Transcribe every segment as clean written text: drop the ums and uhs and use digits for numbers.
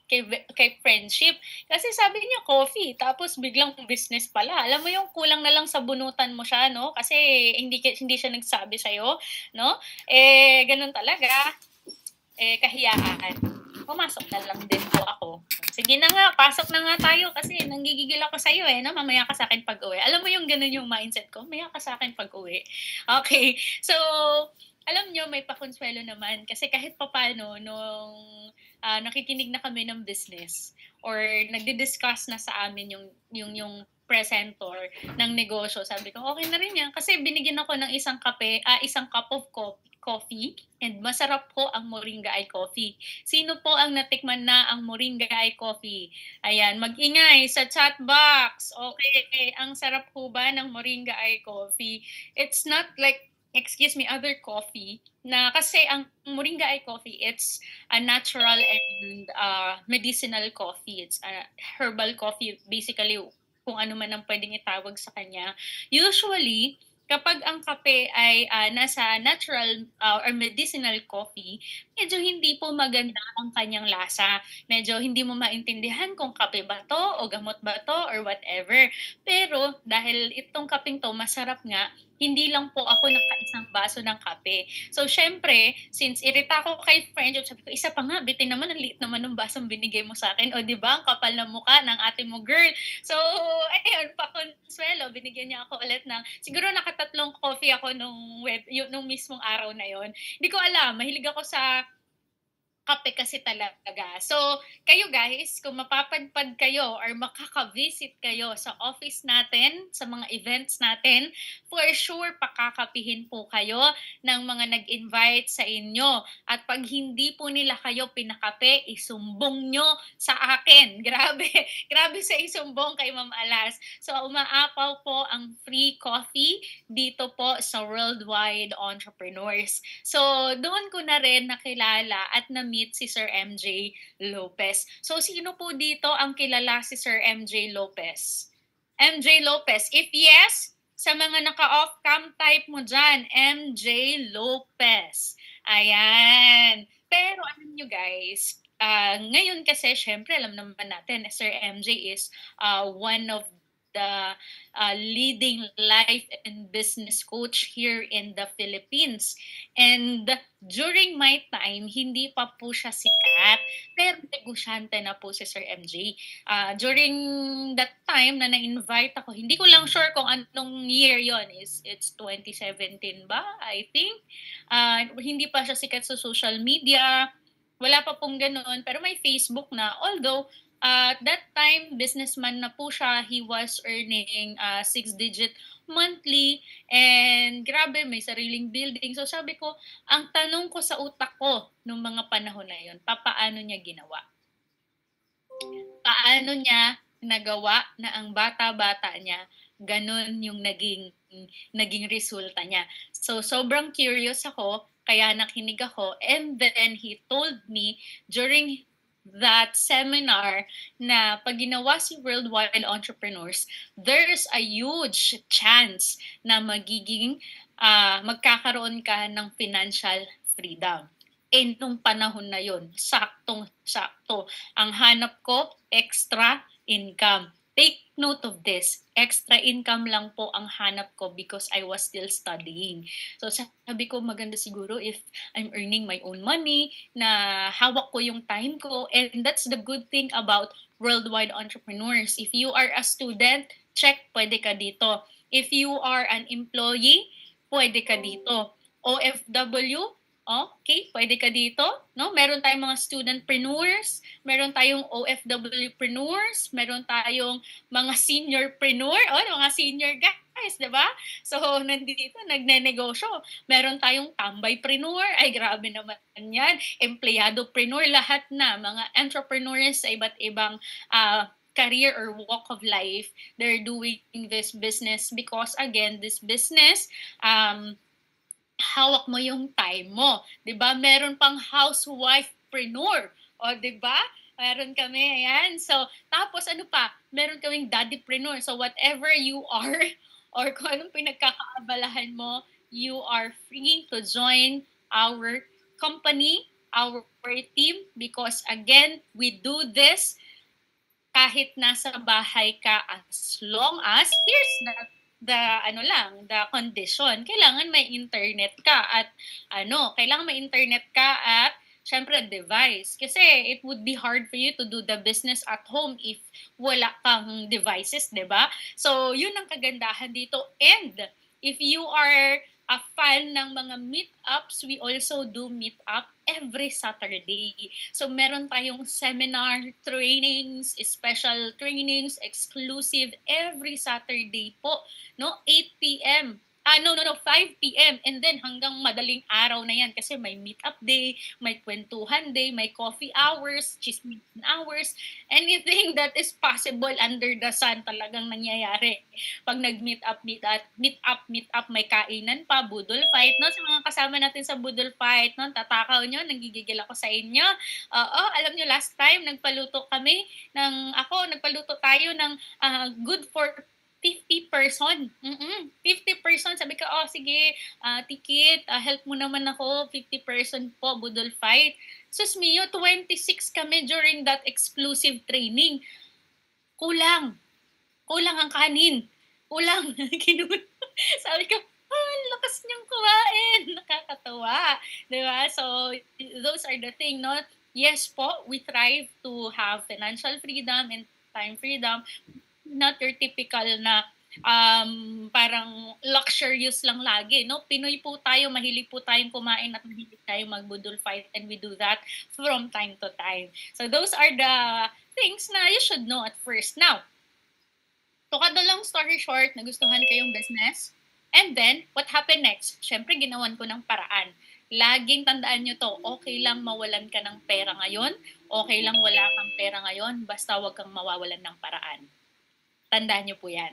kay friendship. Kasi sabi niya coffee, tapos biglang business pala. Alam mo yung kulang na lang sa bunutan mo siya, no? Kasi hindi siya nagsabi sa'yo, no? Ganun talaga. Kahiyaan. Pumasok na lang din po ako. Sige na nga, pasok na nga tayo kasi nanggigigil ako sa'yo no? Mamaya ka sa akin pag-uwi. Alam mo yung ganun yung mindset ko, mamaya ka sa akin pag-uwi. Okay, so alam nyo, may pakonsuelo naman kasi kahit papano nung nakikinig na kami ng business or nagdi-discuss na sa amin yung presenter ng negosyo, sabi ko, okay na rin yan kasi binigyan ako ng isang cup of coffee and masarap po ang Moringa Eye Coffee. Sino po ang natikman na ang Moringa Eye Coffee? Ayan, mag-ingay sa chat box. Okay, ang sarap po ba ng Moringa Eye Coffee? It's not like other coffee na kasi ang Moringa Eye Coffee, it's a natural and medicinal coffee. It's a herbal coffee, basically, kung ano man ang pwedeng itawag sa kanya. Usually, kapag ang kape ay nasa natural or medicinal coffee, medyo hindi po maganda ang kanyang lasa. Medyo hindi mo maintindihan kung kape ba to o gamot ba to or whatever. Pero dahil itong kapeng to masarap nga, hindi lang po ako nakaisang baso ng kape. So, syempre, since irita ko kay friend, sabi ko, isa pa nga, bitin naman, ang liit naman ng basong binigay mo sa akin. O, di ba, ang kapal na mukha ng ate mo, girl. So, ayun, pakonsuelo, binigyan niya ako ulit ng, siguro nakatatlong coffee ako nung mismong araw na yon. Hindi ko alam, mahilig ako sa kape kasi talaga. So, kayo guys, kung mapapadpad kayo or makaka-visit kayo sa office natin, sa mga events natin, for sure pakakapihin po kayo ng mga nag-invite sa inyo. At pag hindi po nila kayo pinakape, isumbong nyo sa akin. Grabe, grabe sa isumbong kay Ma'am Alas. So, umaapaw po ang free coffee dito po sa Worldwide Entrepreneurs. So, doon ko na rin nakilala at na-meet si Sir MJ Lopez. So, sino po dito ang kilala si Sir MJ Lopez? MJ Lopez, if yes, sa mga naka-off cam type mo dyan, MJ Lopez. Ayan. Pero alam nyo guys, ngayon kasi, syempre, alam naman natin, Sir MJ is one of the leading life and business coach here in the Philippines. And during my time, hindi pa po siya sikat, pero negosyante na po si Sir MJ. During that time na na-invite ako, hindi ko lang sure kung anong year yon is. It's 2017 ba, I think. Hindi pa siya sikat sa social media. Wala pa pong ganoon, pero may Facebook na. Although, at that time, businessman na po siya. He was earning 6-digit monthly and grabe, may sariling building. So sabi ko, ang tanong ko sa utak ko nung mga panahon na yun, paano niya ginawa? Paano niya nagawa na ang bata-bata niya, ganun yung naging resulta niya. So sobrang curious ako, kaya nakinig ako, and then he told me during that seminar na pag ginawa si Worldwide Entrepreneurs, there's a huge chance na magkakaroon ka ng financial freedom. And nung panahon na yon, saktong-sakto. Ang hanap ko, extra income. Take note of this. Extra income lang po ang hanap ko because I was still studying. So sabi ko maganda siguro if I'm earning my own money, na hawak ko yung time ko. And that's the good thing about Worldwide Entrepreneurs. If you are a student, check, pwede ka dito. If you are an employee, pwede ka dito. OFW, okay, pwede ka dito, no? Meron tayong mga studentpreneurs, meron tayong OFWpreneurs, meron tayong mga seniorpreneur, mga senior guys, 'di ba? So, nandito nagnenegosyo. Meron tayong tambaypreneur, ay grabe naman 'yan. Empleyadopreneur, lahat na mga entrepreneurs sa iba't ibang career or walk of life. They're doing this business because again, this business hawak mo yung time mo. 'Di ba? Meron pang housewifepreneur. O 'di ba? Meron kami, ayan. So, tapos ano pa? Meron kaming daddypreneur. So, whatever you are or kung anong pinagkakaabalahan mo, you are free to join our company our team because again, we do this kahit nasa bahay ka as long as here's the condition. Kailangan may internet ka at kailangan may internet ka at syempre device. Kasi it would be hard for you to do the business at home if wala kang devices, 'di ba? So, yun ang kagandahan dito. And if you are a fan ng mga meetups, we also do meetup every Saturday. So meron tayong seminar, trainings, special trainings, exclusive every Saturday po, no? 8 p.m. 5 p.m. And then hanggang madaling araw na yan kasi may meet-up day, may kwentuhan day, may coffee hours, chismisan hours, anything that is possible under the sun talagang nangyayari. Pag nag-meet up, may kainan pa, budol fight, no? Sa mga kasama natin sa budol fight, no? Tatakaw nyo, nanggigigil ako sa inyo. Alam nyo, last time, nagpaluto tayo ng good for 50 person. 50 person. Sabi ko, sige, Tikit, help mo naman ako. 50 person po, budol fight. Sus mio, 26 kami during that exclusive training. Kulang ang kanin. Kulang. Sabi ko, lakas niyang kumain. Nakakatawa. Diba? So, those are the thing, no? Yes po, we strive to have financial freedom and time freedom. Not your typical na parang luxurious lang lagi, no? Pinoy po tayo, mahilig po tayong kumain at mahilig tayong magbudol fight, and we do that from time to time. So those are the things na you should know at first. Now, to cut the long story short, nagustuhan ko yung business. And then, what happened next? Siyempre, ginawan ko ng paraan. Laging tandaan nyo to, okay lang mawalan ka ng pera ngayon, okay lang wala kang pera ngayon, basta wag kang mawawalan ng paraan. Tandaan nyo po yan.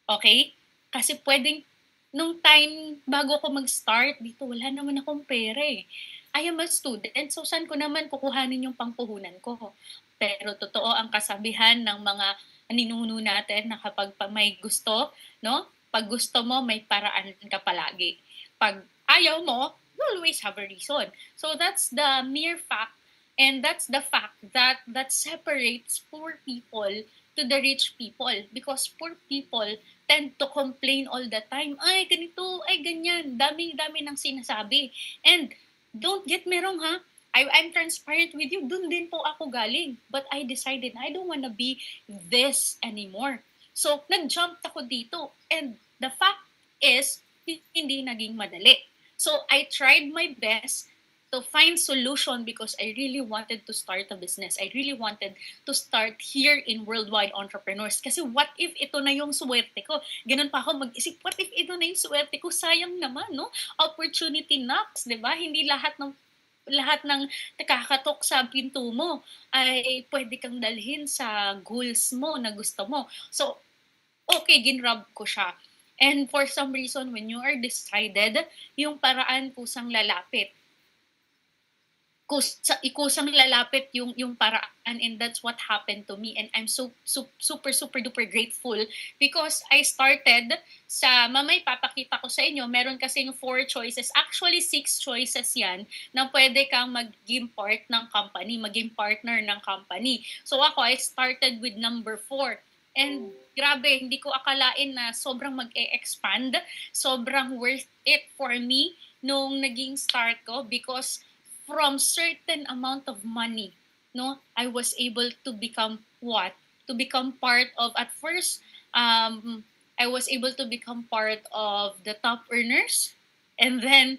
Okay? Kasi pwedeng, nung time bago ako mag-start, dito wala naman akong pera eh. I am a student, so saan ko naman kukuhanin yung pangpuhunan ko? Pero totoo ang kasabihan ng mga ninuno natin na kapag may gusto, no? Pag gusto mo, may paraan ka palagi. Pag ayaw mo, you always have a reason. So that's the mere fact, and that's the fact that separates poor people to the rich people, because poor people tend to complain all the time. Ay, ganito, ay, ganyan. Dami-dami ng sinasabi. And don't get me wrong, ha? I'm transparent with you. Doon din po ako galing. But I decided I don't wanna be this anymore. So, nag-jump ako dito. And the fact is, hindi naging madali. So, I tried my best to find solution because I really wanted to start a business. I really wanted to start here in Worldwide Entrepreneurs. Kasi what if ito na yung swerte ko? Ganun pa ako mag-isip, what if ito na yung swerte ko? Sayang naman, no? Opportunity knocks, di ba? Hindi lahat ng nakakatok sa pinto mo ay pwede kang dalhin sa goals mo na gusto mo. So, okay, ginrab ko siya. And for some reason, when you are decided, yung paraan kusang lalapit. Ikusang lalapit yung paraan, and that's what happened to me. And I'm super duper grateful because I started sa mamay papakita ko sa inyo, meron kasing 4 choices, actually 6 choices yan na pwede kang maging part ng company, maging partner ng company. So ako, I started with number 4. And grabe, hindi ko akalain na sobrang mag-e-expand, sobrang worth it for me nung naging start ko, because from certain amount of money, no, I was able to become what? To become part of, at first, I was able to become part of the top earners. And then,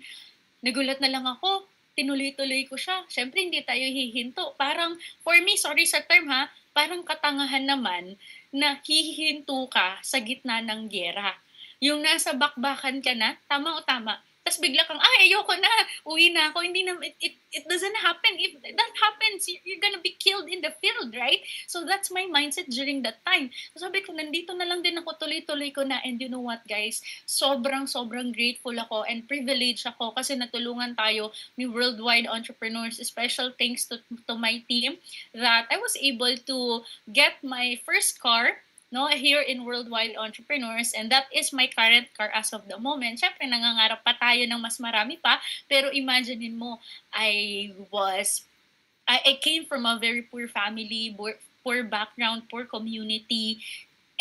nagulat na lang ako, tinuloy-tuloy ko siya. Siyempre, hindi tayo hihinto. Parang, for me, sorry sa term ha, parang katangahan naman na hihinto ka sa gitna ng giyera. Yung nasa bakbakan ka na, tama o tama, tapos bigla kang, ayoko na, uwi na ako. Hindi na, it doesn't happen. If that happens, you're gonna be killed in the field, right? So that's my mindset during that time. So sabi ko, nandito na lang din ako, tuloy-tuloy ko na. And you know what, guys? Sobrang grateful ako and privileged ako kasi natulungan tayo ni Worldwide Entrepreneurs. Special thanks to my team that I was able to get my first car, no, here in Worldwide Entrepreneurs, and that is my current car as of the moment. Syempre, nangangarap pa tayo ng mas marami pa, pero imaginein mo, I came from a very poor family, poor background, poor community,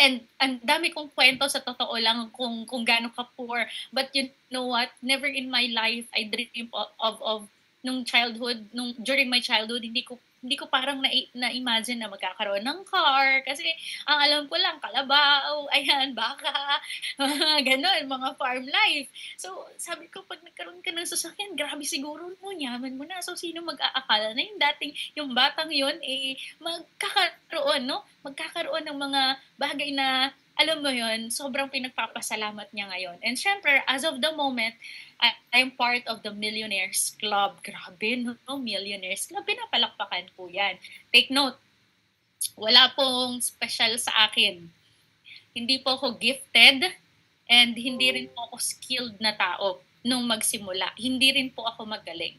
and ang dami kong kwento sa totoo lang kung gaano ka poor. But you know what? Never in my life I dream of during my childhood, hindi ko parang na-imagine na magkakaroon ng car kasi ang alam ko lang kalabaw, ayan, baka, ganon, mga farm life. So, sabi ko, pag nagkaroon ka ng sasakyan, grabe siguro mo, yaman mo na. So, sino mag-aakala na yung batang yun, magkakaroon, no? Magkakaroon ng mga bagay na, alam mo yun, sobrang pinagpapasalamat niya ngayon. And syempre, as of the moment, I'm part of the Millionaires Club. Grabe, no? Millionaires Club. Pinapalakpakan po yan. Take note, wala pong special sa akin. Hindi po ako gifted and hindi rin po ako skilled na tao nung magsimula. Hindi rin po ako magaling.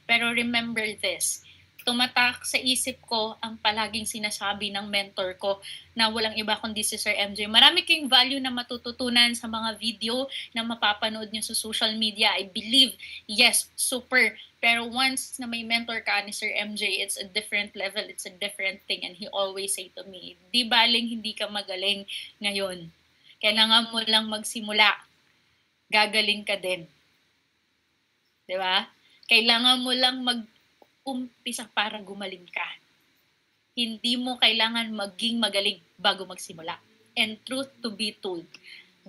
Pero remember this, tumatak sa isip ko ang palaging sinasabi ng mentor ko na walang iba kundi si Sir MJ. Marami kayong value na matututunan sa mga video na mapapanood nyo sa social media. I believe, yes, super. Pero once na may mentor ka ni Sir MJ, it's a different level, it's a different thing. And he always say to me, di baling hindi ka magaling ngayon. Kailangan mo lang magsimula. Gagaling ka din. Di ba? Kailangan mo lang umpisa para gumaling ka. Hindi mo kailangan maging magaling bago magsimula. And truth to be told,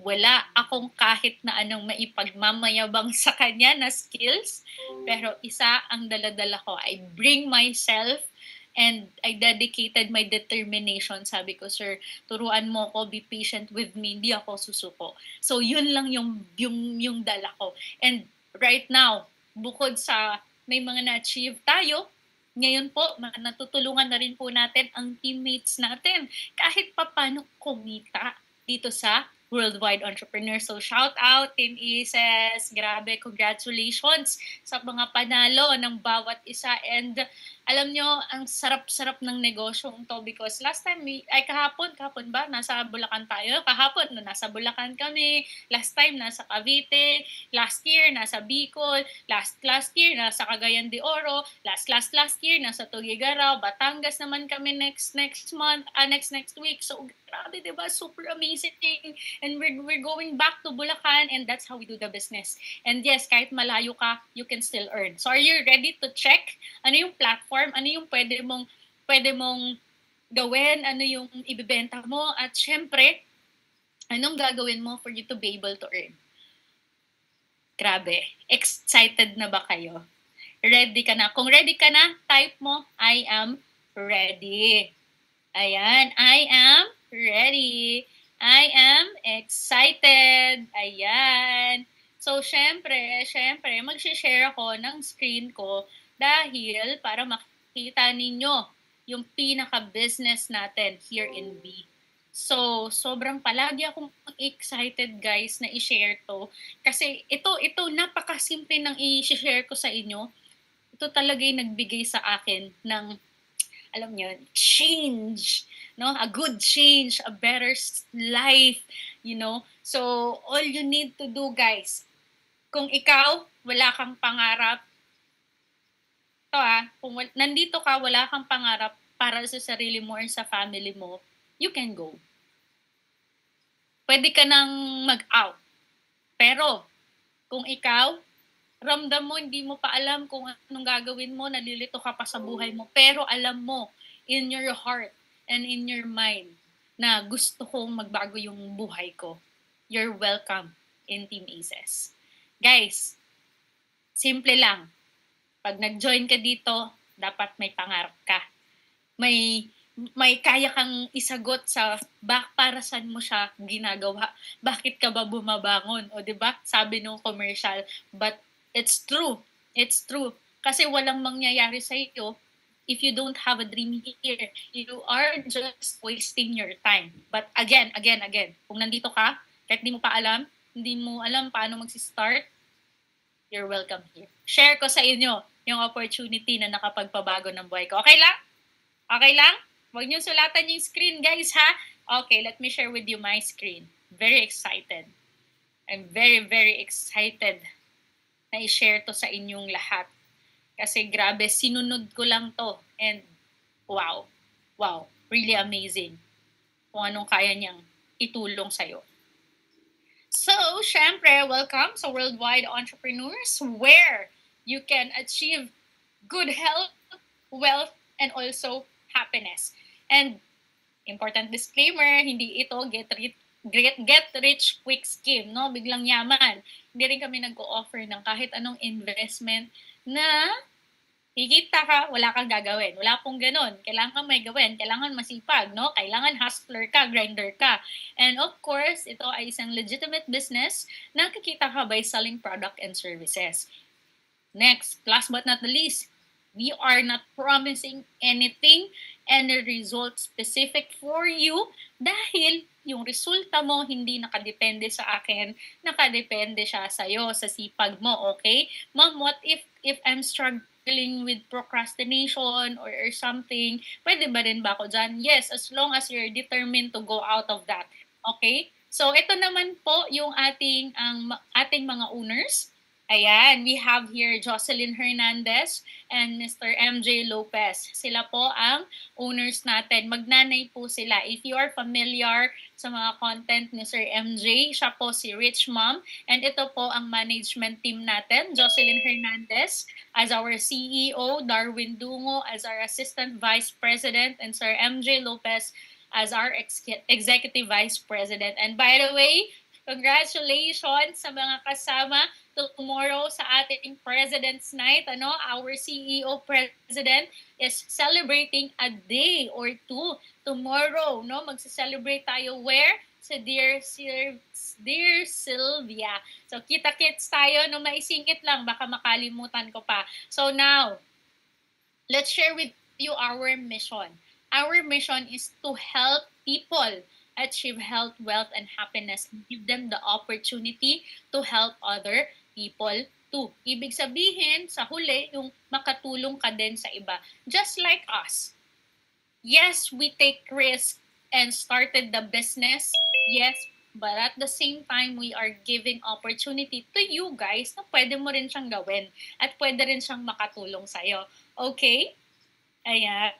wala akong kahit na anong maipagmamayabang sa kanya na skills, pero isa ang daladala ko. I bring myself and I dedicated my determination. Sabi ko, sir, turuan mo ko, be patient with me, hindi ako susuko. So yun lang yung dala ko. And right now, bukod sa may mga na-achieve tayo, ngayon po, natutulungan na rin po natin ang teammates natin kahit papano kumita dito sa Worldwide Entrepreneur. So shout out Team Ises, grabe, congratulations sa mga panalo ng bawat isa. And alam nyo, ang sarap-sarap ng negosyong to because last time, kahapon ba, nasa Bulacan tayo? Kahapon, nasa Bulacan kami. Last time, nasa Cavite. Last year, nasa Bicol. Last year, nasa Cagayan de Oro. Last year, nasa Tuguegarao. Batangas naman kami next month, next week. So, grabe, diba? Super amazing. And we're going back to Bulacan and that's how we do the business. And yes, kahit malayo ka, you can still earn. So, are you ready to check ano yung platform, ano yung pwede mong gawin, ano yung ibebenta mo, at syempre, anong gagawin mo for you to be able to earn? Grabe, excited na ba kayo? Ready ka na? Kung ready ka na, type mo, I am ready. Ayan, I am ready. I am excited. Ayan. So, syempre, mag-share ako ng screen ko dahil para makita ninyo yung pinaka-business natin here in B. So, sobrang palagi akong excited guys na i-share to. Kasi ito napakasimple ng i-share ko sa inyo. Ito talaga yung nagbigay sa akin ng, alam niyo, change. No? A good change, a better life. You know? So, all you need to do guys, kung ikaw, wala kang pangarap, kung nandito ka, wala kang pangarap para sa sarili mo or sa family mo, you can go. Pwede ka nang mag-out. Pero, kung ikaw, ramdam mo, hindi mo pa alam kung anong gagawin mo, nalilito ka pa sa buhay mo, pero alam mo, in your heart and in your mind, na gusto kong magbago yung buhay ko, you're welcome in Team Aces. Guys, simple lang. Pag nag-join ka dito, dapat may pangarap ka. May kaya kang isagot sa para saan mo siya ginagawa. Bakit ka ba bumabangon? O 'di ba? Sabi nung commercial, but it's true. It's true. Kasi walang mangyayari sa iyo if you don't have a dream here. You are just wasting your time. But again, kung nandito ka, kahit hindi mo alam paano mag-start, you're welcome here. Share ko sa inyo yung opportunity na nakapagpabago ng buhay ko. Okay lang? Okay lang? Huwag niyo sulatan yung screen, guys, ha? Okay, let me share with you my screen. Very excited. I'm very, very excited na i-share to sa inyong lahat. Kasi grabe, sinunod ko lang to. And wow, wow, really amazing kung anong kaya niyang itulong sa'yo. So, syempre, welcome sa Worldwide Entrepreneurs where you can achieve good health, wealth, and also happiness. And important disclaimer, hindi ito get rich quick scheme, no? Biglang yaman. Hindi rin kami nag-o-offer ng kahit anong investment na kikita ka, wala kang gagawin. Wala pong ganun. Kailangan kang may gawin. Kailangan masipag, no? Kailangan hustler ka, grinder ka. And of course, ito ay isang legitimate business na kikita ka by selling product and services. Next, last but not the least, we are not promising anything, any result specific for you dahil yung resulta mo hindi nakadepende sa akin, nakadepende siya sa'yo, sa sipag mo, okay? Ma'am, what if I'm struggling with procrastination or something, pwede ba rin ba ako dyan? Yes, as long as you're determined to go out of that. Okay? So, ito naman po yung ating mga owners. Ayan, we have here Jocelyn Hernandez and Mr. MJ Lopez. Sila po ang owners natin. Magnanay po sila. If you are familiar sa mga content ni Sir MJ, siya po si Rich Mom. And ito po ang management team natin. Jocelyn Hernandez as our CEO, Darwin Dungo as our Assistant Vice President, and Sir MJ Lopez as our Executive Vice President. And by the way, congratulations sa mga kasama tomorrow sa ating President's Night. Our CEO President is celebrating a day or two tomorrow. Magse-celebrate tayo where? Sa Dear Sylvia. So, kita-kits tayo. Maisingit lang. Baka makalimutan ko pa. So, now, let's share with you our mission. Our mission is to help people achieve health, wealth, and happiness, and give them the opportunity to help other people too. Ibig sabihin, sa huli, yung makatulong ka din sa iba. Just like us. Yes, we take risk and started the business. Yes, but at the same time, we are giving opportunity to you guys na pwede mo rin siyang gawin at pwede rin siyang makatulong sa'yo. Okay? Ayan.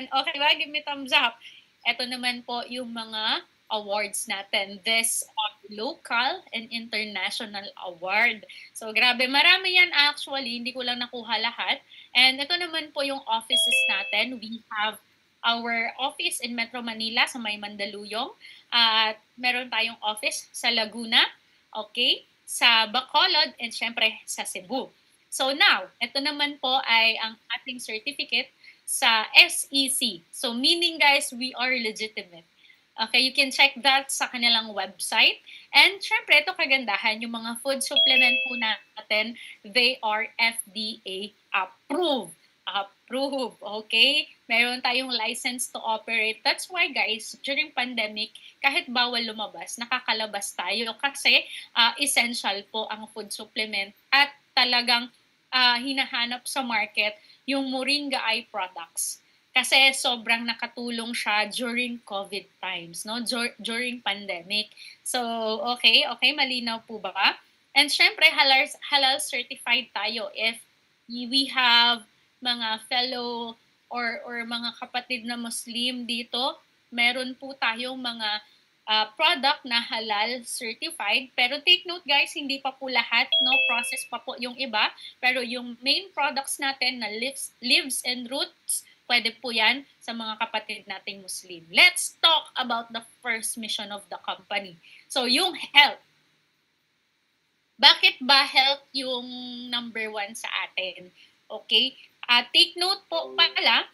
Okay ba? Give me thumbs up. Ito naman po yung mga awards natin. This local and international award. So, grabe. Marami yan actually. Hindi ko lang nakuha lahat. And ito naman po yung offices natin. We have our office in Metro Manila sa May Mandaluyong. At meron tayong office sa Laguna. Okay? Sa Bacolod and syempre sa Cebu. So now, ito naman po ay ang ating certificate sa SEC. So meaning guys, we are legitimate. Okay, you can check that sa kanilang website. And syempre, ito kagandahan, yung mga food supplement po natin, they are FDA approved. Approved, okay? Meron tayong license to operate. That's why guys, during pandemic, kahit bawal lumabas, nakakalabas tayo kasi essential po ang food supplement at talagang hinahanap sa market yung Moringa Eye products. Kasi sobrang nakatulong siya during COVID times, no? During pandemic. So, okay, malinaw po ba? And syempre, halal certified tayo if we have mga fellow or mga kapatid na Muslim dito. Meron po tayong mga product na halal certified. Pero take note guys, hindi pa po lahat, no? Process pa po yung iba. Pero yung main products natin na leaves and roots, pwede po yan sa mga kapatid nating Muslim. Let's talk about the first mission of the company. So yung health. Bakit ba health yung number 1 sa atin? Okay? Take note po pala,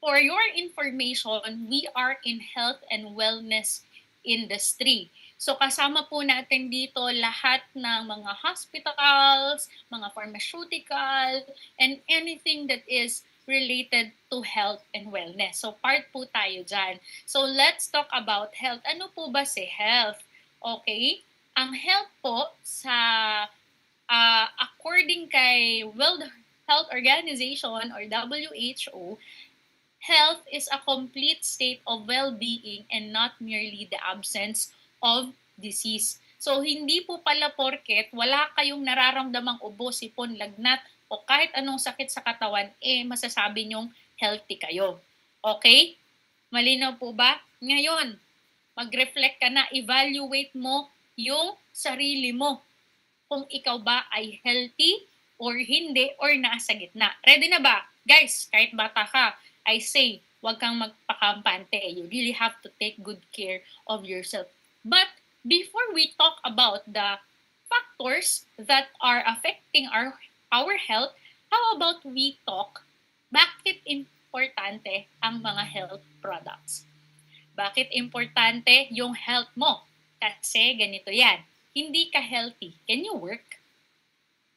for your information, we are in health and wellness industry. So kasama po natin dito lahat ng mga hospitals, mga pharmaceutical, and anything that is related to health and wellness. So part po tayo dyan. So let's talk about health. Ano po ba si health? Okay? Ang health po sa according kay World Health Organization or WHO, Health is a complete state of well-being and not merely the absence of disease. So, hindi po pala porket wala kayong nararamdamang ubo, sipon, lagnat, o kahit anong sakit sa katawan, masasabi nyong healthy kayo. Okay? Malinaw po ba? Ngayon, mag-reflect ka na, evaluate mo yung sarili mo. Kung ikaw ba ay healthy or hindi or nasa gitna. Ready na ba? Guys, kahit bata ka, I say, huwag kang magpakampante. You really have to take good care of yourself. But before we talk about the factors that are affecting our health, how about we talk bakit importante ang mga health products? Bakit importante yung health mo? Kasi ganito yan, hindi ka healthy. Can you work?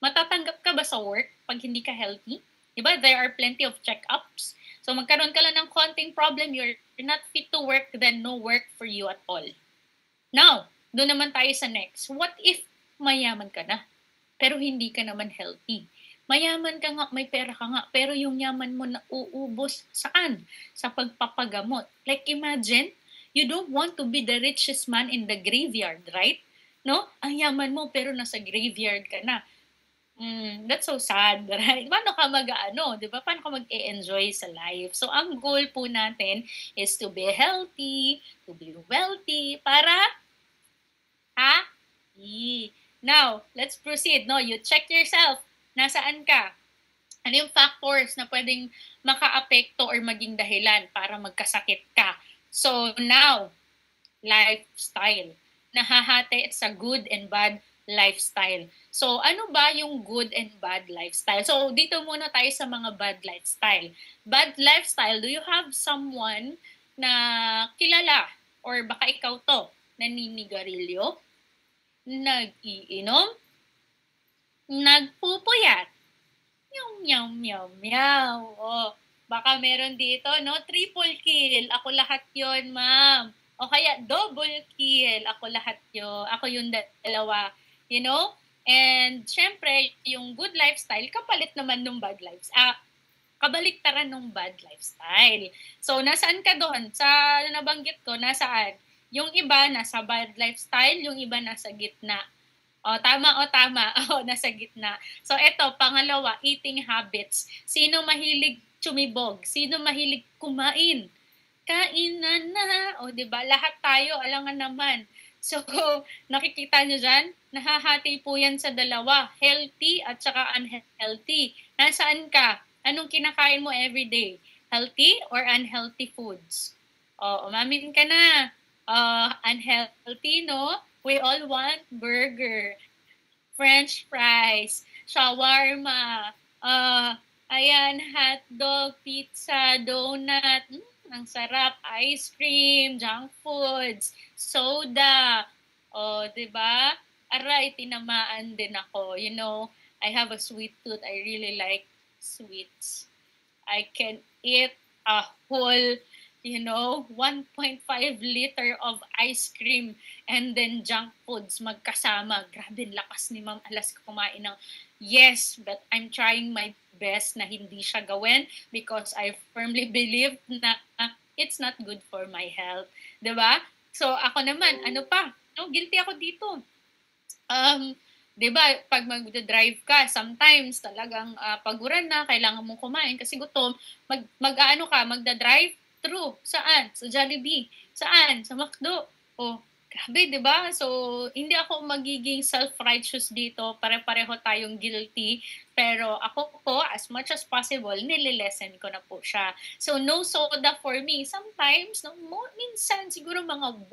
Matatanggap ka ba sa work pag hindi ka healthy? Diba? There are plenty of check-ups. So magkaroon ka lang ng konting problem, you're not fit to work, then no work for you at all. Now, doon naman tayo sa next. What if mayaman ka na, pero hindi ka naman healthy? Mayaman ka nga, may pera ka nga, pero yung yaman mo na uubos saan? Sa pagpapagamot. Like imagine, you don't want to be the richest man in the graveyard, right? No? Ang yaman mo, pero nasa graveyard ka na. That's so sad, right? Paano ka mag-ano, di ba? Paano ka mag-e-enjoy sa life? So, ang goal po natin is to be healthy, to be wealthy, para happy. Now, let's proceed. No, you check yourself. Nasaan ka? Ano yung factors na pwedeng maka-apekto or maging dahilan para magkasakit ka? So, now, lifestyle. Nahahati sa good and bad lifestyle. So, ano ba yung good and bad lifestyle? So, dito muna tayo sa mga bad lifestyle. Bad lifestyle, do you have someone na kilala or baka ikaw to, naninigarilyo, nag-iinom, nagpupuyat, meow, meow, meow. Oh, baka meron dito, no? Triple kill. Ako lahat yon, ma'am. O kaya double kill. Ako lahat yun. Ako yung dalawa. You know? And syempre, yung good lifestyle, kapalit naman ng bad lifestyle. Kabaliktaran ng bad lifestyle. So, nasaan ka doon? Sa nabanggit ko, nasaan? Yung iba, nasa bad lifestyle. Yung iba, nasa gitna. O, tama. O, nasa gitna. So, eto, pangalawa, eating habits. Sino mahilig tsumibog? Sino mahilig kumain? Kainan na. O, diba? Lahat tayo, alangan naman. So, nakikita nyo dyan? Nahahati po yan sa dalawa. Healthy at saka unhealthy. Nasaan ka? Anong kinakain mo everyday? Healthy or unhealthy foods? O, umamin ka na. Unhealthy, no? We all want burger, French fries, shawarma, ayan, hotdog, pizza, donut, ang sarap, ice cream, junk foods, soda, diba? Aray, tinamaan din ako. You know, I have a sweet tooth. I really like sweets. I can eat a whole 1.5 liter of ice cream and then junk foods magkasama. Grabe, lakas ni Ma'am Alas kumain ng yes, but I'm trying my best na hindi siya gawin because I firmly believe na it's not good for my health. Diba? So, ako naman, ano pa? No, guilty ako dito. Diba, pag mag-drive ka, sometimes talagang paguran na, kailangan mong kumain kasi gutom, magda-drive through. Saan? Sa Jollibee. Saan? Sa McDo. Oh, grabe, di ba? So, hindi ako magiging self-righteous dito. Pare-pareho tayong guilty. Pero ako po, as much as possible, nililesen ko na po siya. So, no soda for me. Sometimes, no, minsan, siguro mga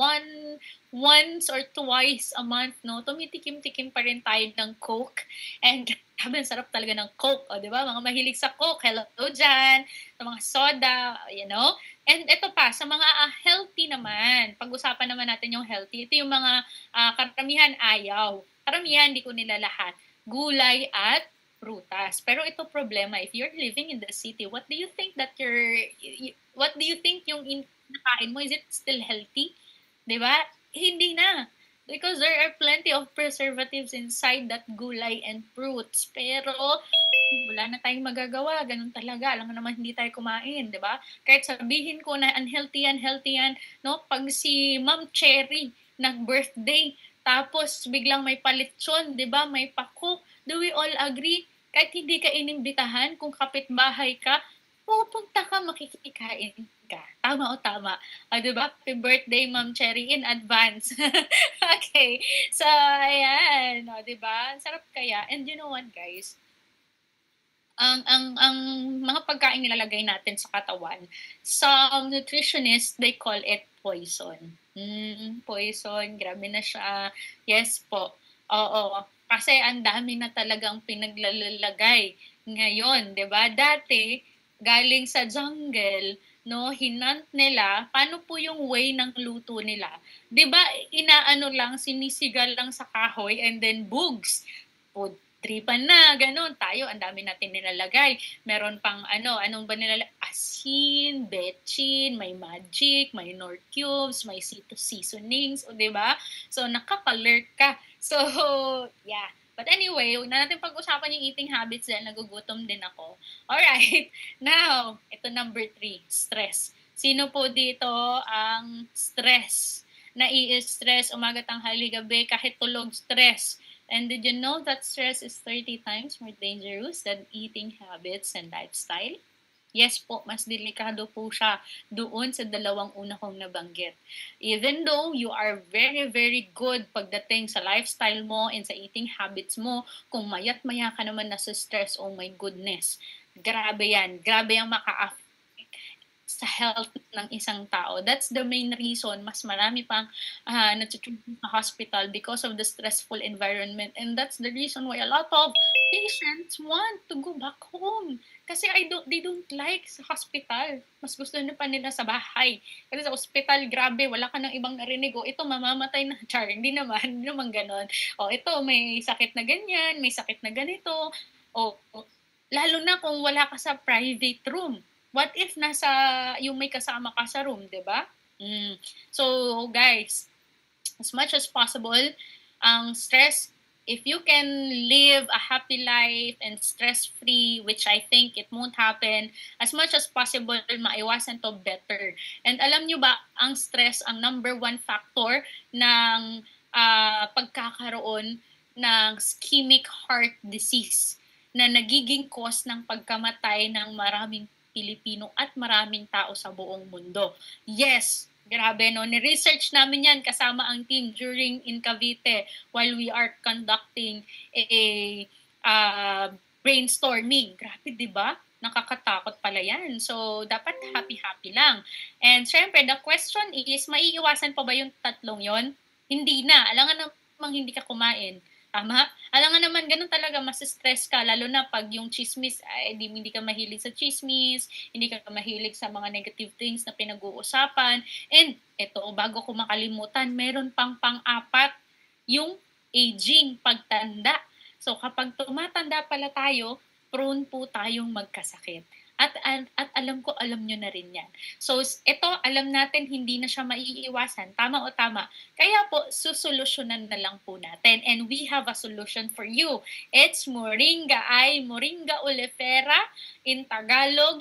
once or twice a month, no, tumitikim-tikim pa rin tayo ng Coke. And grabe, sarap talaga ng Coke. O, di ba? Mga mahilig sa Coke. Hello dyan. Sa mga soda, you know. And ito pa, sa mga healthy naman, pag-usapan naman natin yung healthy, ito yung mga karamihan ayaw. Karamihan, di ko nila lahat. Gulay at prutas. Pero ito problema, if you're living in the city, what do you think yung nakain mo? Is it still healthy? Diba? Hindi na. because there are plenty of preservatives inside that gulay and fruits. Pero wala na tayong magagawa, ganun talaga. Alam mo naman hindi tayo kumain, 'di ba? Kahit sabihin ko na unhealthy yan, no? Pag si Ma'am Cherry nag-birthday, tapos biglang may palitson, 'di ba? May pako. Do we all agree? Kahit hindi ka inimbitahan, kung kapitbahay ka, pupunta ka, makikikain ka. Tama o tama? Di ba? Happy birthday, Ma'am Cherry, in advance. Okay. So, ayan. O, di ba? Sarap kaya. And you know what, guys? Ang mga pagkain nilalagay natin sa katawan, some nutritionists, they call it poison. Poison, grabe na siya. Yes po. Oo. Kasi ang dami na talagang pinaglalagay ngayon, 'di ba? Dati galing sa jungle, no, hinant nila, paano po yung way ng luto nila? 'Di ba, inaano lang, sinisigal lang sa kahoy and then bugs. Food tripan na, gano'n. Tayo, ang dami natin nilalagay. Meron pang anong ba nilalagay? Asin, betchin, may magic, may nor cubes, may seasonings, o 'di ba? So, nakaka-alert ka. So, yeah. But anyway, huwag na natin pag-usapan yung eating habits dahil nagugutom din ako. Alright, now, ito number 3, stress. Sino po dito ang stress? Nai-stress, umaga, tanghali, gabi, kahit tulog, stress. And did you know that stress is 30 times more dangerous than eating habits and lifestyle? Yes po, mas delikado po siya doon sa dalawang una kong nabanggit. Even though you are very, very good pagdating sa lifestyle mo and sa eating habits mo, kung mayat-maya ka naman na sa stress, oh my goodness, grabe yan. Grabe ang maka-affect sa health ng isang tao. That's the main reason mas marami pang natutulog sa hospital because of the stressful environment. And that's the reason why a lot of patients want to go back home. Kasi they don't like sa hospital. Mas gusto na pa nila sa bahay. Kasi sa hospital, grabe, wala ka ng ibang narinig. O, ito, mamamatay na. Char, hindi naman ganon. O, ito, may sakit na ganyan, may sakit na ganito. O, lalo na kung wala ka sa private room. What if yung may kasama ka sa room, 'di ba? So, guys, as much as possible, ang stress, if you can live a happy life and stress-free, which I think it won't happen, as much as possible, maiwasan to better. And alam nyo ba, ang stress, ang number 1 factor ng pagkakaroon ng ischemic heart disease na nagiging cause ng pagkamatay ng maraming Pilipino at maraming tao sa buong mundo. Yes, grabe no. Ni-research namin yan kasama ang team during in Cavite while we are conducting a brainstorming. Grabe, di ba? Nakakatakot pala yan. So, dapat happy-happy lang. And syempre, the question is, maiiwasan pa ba yung tatlong yon? Hindi na. Alangan namang hindi ka kumain. Tama? Alam nga naman, ganun talaga, mas-stress ka, lalo na pag yung chismis, hindi ka mahilig sa chismis, hindi ka mahilig sa mga negative things na pinag-uusapan. And, eto, bago ko makalimutan, meron pang pang-apat, yung aging, pagtanda. So, kapag tumatanda pala tayo, prone po tayong magkasakit. At alam nyo na rin yan. So, ito, alam natin, hindi na siya maiiwasan. Tama o tama? Kaya po, susolusyonan na lang po natin. And we have a solution for you. It's Moringa oleifera. In Tagalog,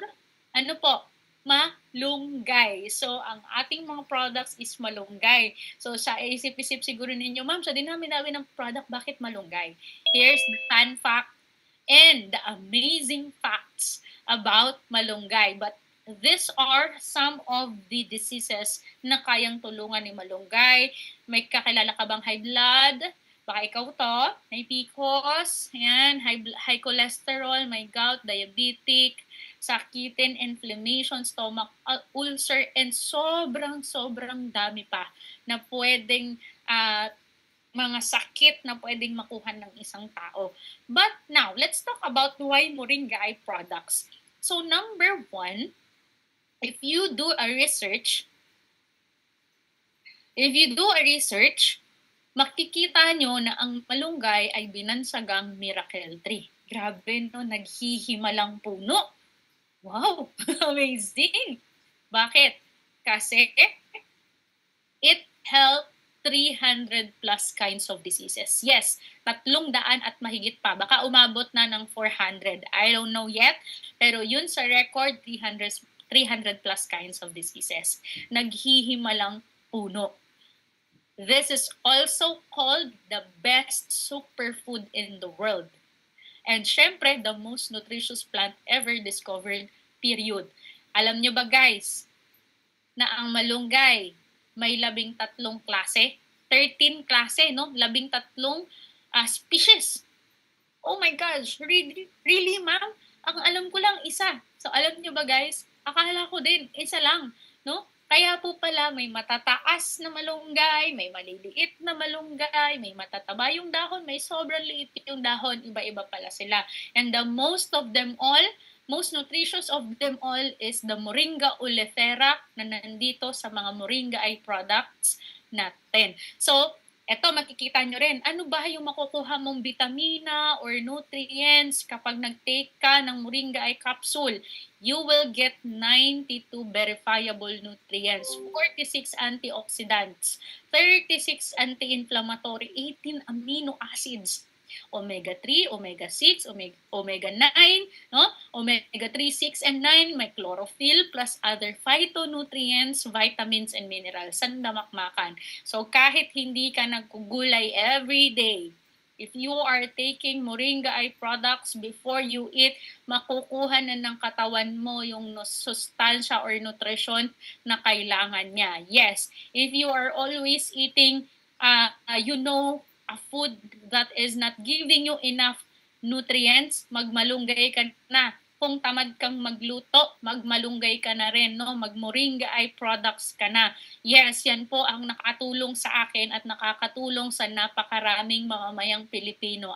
ano po? Malunggay. So, ang ating mga products is malunggay. So, sa isip-isip siguro ninyo, ma'am, sa dinami-dami ng product, bakit malunggay? Here's the fun fact and the amazing facts about malunggay. But these are some of the diseases na kayang tulungan ni malunggay. May kakilala ka bang high blood? Baka ikaw to. May PCOS, yan, high cholesterol, may gout, diabetic, sakitin, inflammation, stomach ulcer, and sobrang dami pa na pwedeng mga sakit na pwedeng makuha ng isang tao. But now, let's talk about why Moringa eye products. So number 1, if you do a research, makikita nyo na ang malunggay ay binansagang miracle tree. Grabe no, naghihimalang puno. Wow, amazing! Bakit? Kasi it helps 300 plus kinds of diseases. Yes, 300 at mahigit pa. Baka umabot na ng 400. I don't know yet. Pero yun sa record, 300 plus kinds of diseases. Naghihimalang puno. This is also called the best superfood in the world. And syempre, the most nutritious plant ever discovered, period. Alam nyo ba guys, na ang malunggay may 13 klase? 13 klase, no? 13 species. Oh my gosh, really ma'am? Ang alam ko lang isa. So alam nyo ba guys, akala ko din, isa lang, no? Kaya po pala may matataas na malunggay, may maliliit na malunggay, may matataba yung dahon, may sobrang liit yung dahon, iba-iba pala sila. And the most nutritious of them all is the Moringa oleifera na nandito sa mga Moringa eye products natin. So, eto makikita nyo rin, ano ba yung makukuha mong vitamina or nutrients kapag nag-take ka ng Moringa eye capsule? You will get 92 verifiable nutrients, 46 antioxidants, 36 anti-inflammatory, 18 amino acids, omega-3, omega-6, omega-9, no? Omega-3, 6, and 9, may chlorophyll plus other phytonutrients, vitamins, and minerals. Sandamakmakan. So kahit hindi ka nagkugulay every day, if you are taking Moringa eye products before you eat, makukuha na ng katawan mo yung sustansya or nutrition na kailangan niya. Yes, if you are always eating, a food that is not giving you enough nutrients, magmalunggay ka na. Kung tamad kang magluto, magmalunggay ka na rin, no? Magmoringa eye products ka na. Yes, yan po ang nakatulong sa akin at nakakatulong sa napakaraming mamamayang Pilipino.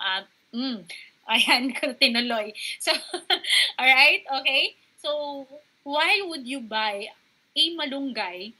Ayan, tinuloy. So, alright, okay? So, why would you buy a malunggay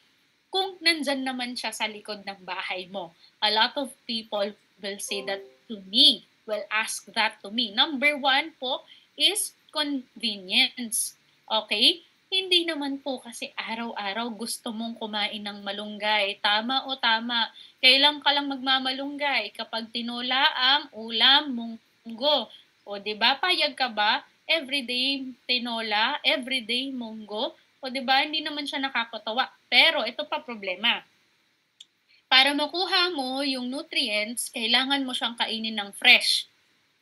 kung nandyan naman siya sa likod ng bahay mo? A lot of people will say that to me, will ask that to me. Number one po is convenience. Okay? Hindi naman po kasi araw-araw gusto mong kumain ng malunggay. Tama o tama? Kailan ka lang magmamalunggay? Kapag tinola ang ulam, munggo. O diba, payag ka ba? Everyday tinola, everyday munggo. O diba, hindi naman siya nakakatawa. Pero ito pa problema. Para makuha mo yung nutrients, kailangan mo siyang kainin ng fresh.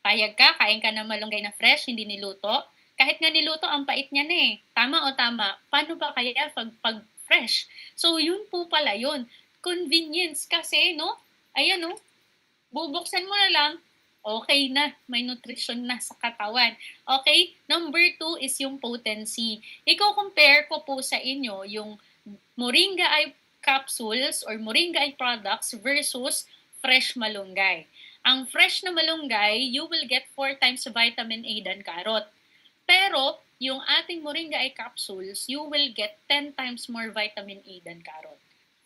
Payag ka, kain ka ng malunggay na fresh, hindi niluto. Kahit nga niluto, ang pait niya na eh. Tama o tama? Paano ba kaya pag fresh? So, yun po pala yun. Convenience kasi, no? Ayan, no? Bubuksan mo na lang, okay na. May nutrition na sa katawan. Okay? Number 2 is yung potency. Iko-compare ko po sa inyo yung Moringa eye capsules or Moringa eye products versus fresh malunggay. Ang fresh na malunggay, you will get 4 times vitamin A than carrot. Pero, yung ating Moringa eye capsules, you will get 10 times more vitamin A than carrot.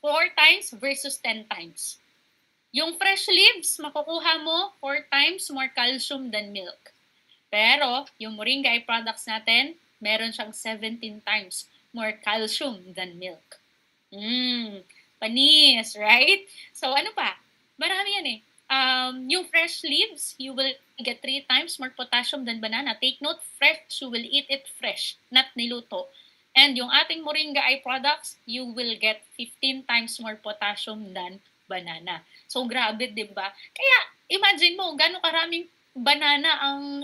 4 times versus 10 times. Yung fresh leaves, makukuha mo 4 times more calcium than milk. Pero, yung Moringa eye products natin, meron siyang 17 times more calcium than milk. Panis, right? So, ano pa? Marami yan eh. Yung fresh leaves, you will get 3 times more potassium than banana. Take note, fresh, you will eat it fresh, not niluto. And yung ating Moringa eye products, you will get 15 times more potassium than banana. So, grabe, diba? Kaya, imagine mo, gano'ng karaming banana ang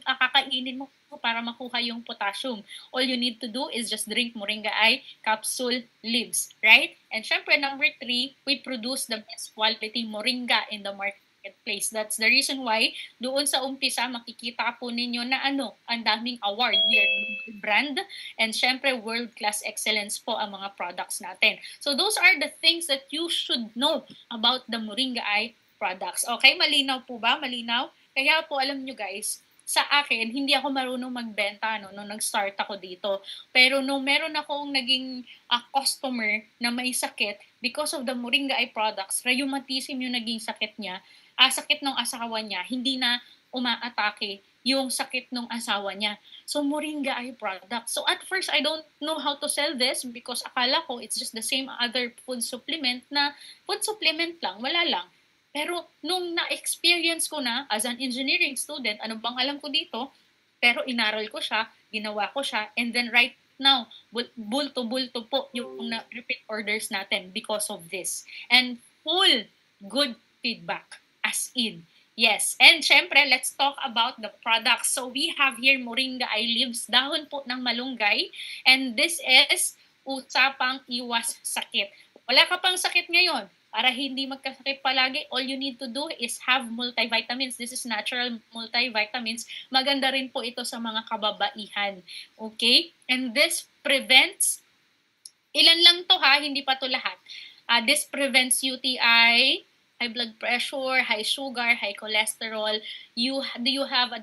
kakainin mo para makuha yung potassium. All you need to do is just drink Moringa eye capsule leaves, right? And syempre, number 3, we produce the best quality Moringa in the marketplace. That's the reason why doon sa umpisa makikita po ninyo na ang daming award. We are global brand and syempre world-class excellence po ang mga products natin. So those are the things that you should know about the Moringa eye products. Okay, malinaw po ba? Malinaw? Kaya po alam nyo guys, sa akin, hindi ako marunong magbenta nung nag-start ako dito. Pero nung meron akong naging customer na may sakit, because of the Moringa eye products, rheumatism yung naging sakit niya, sakit ng asawa niya, hindi na umaatake yung sakit ng asawa niya. So, moringa eye product. So, at first, I don't know how to sell this because akala ko it's just the same other food supplement na food supplement lang, wala lang. Pero nung na-experience ko na as an engineering student, ano bang alam ko dito? Pero inaral ko siya, ginawa ko siya, and then right now, bulto-bulto po yung repeat orders natin because of this. And full good feedback as in. Yes, and syempre, let's talk about the products. So we have here moringa eye leaves, dahon po ng malunggay, and this is usapang iwas sakit. Wala ka pang sakit ngayon, para hindi magkasakit palagi, all you need to do is have multivitamins. This is natural multivitamins. Maganda rin po ito sa mga kababaihan. Okay? And this prevents, ilan lang to ha, hindi pa to lahat. This prevents UTI, high blood pressure, high sugar, high cholesterol. Do you have a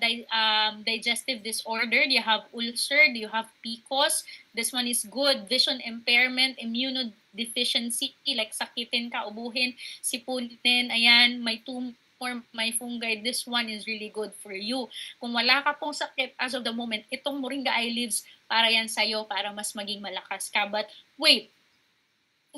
digestive disorder? Do you have ulcer? Do you have PCOS? This one is good. Vision impairment, immunodeficiency, like sakitin ka, ubuhin, sipunin, ayan, may tumor, may fungi. This one is really good for you. Kung wala ka pong sakit as of the moment, itong moringa eye leaves, para yan sa'yo, para mas maging malakas ka. But wait,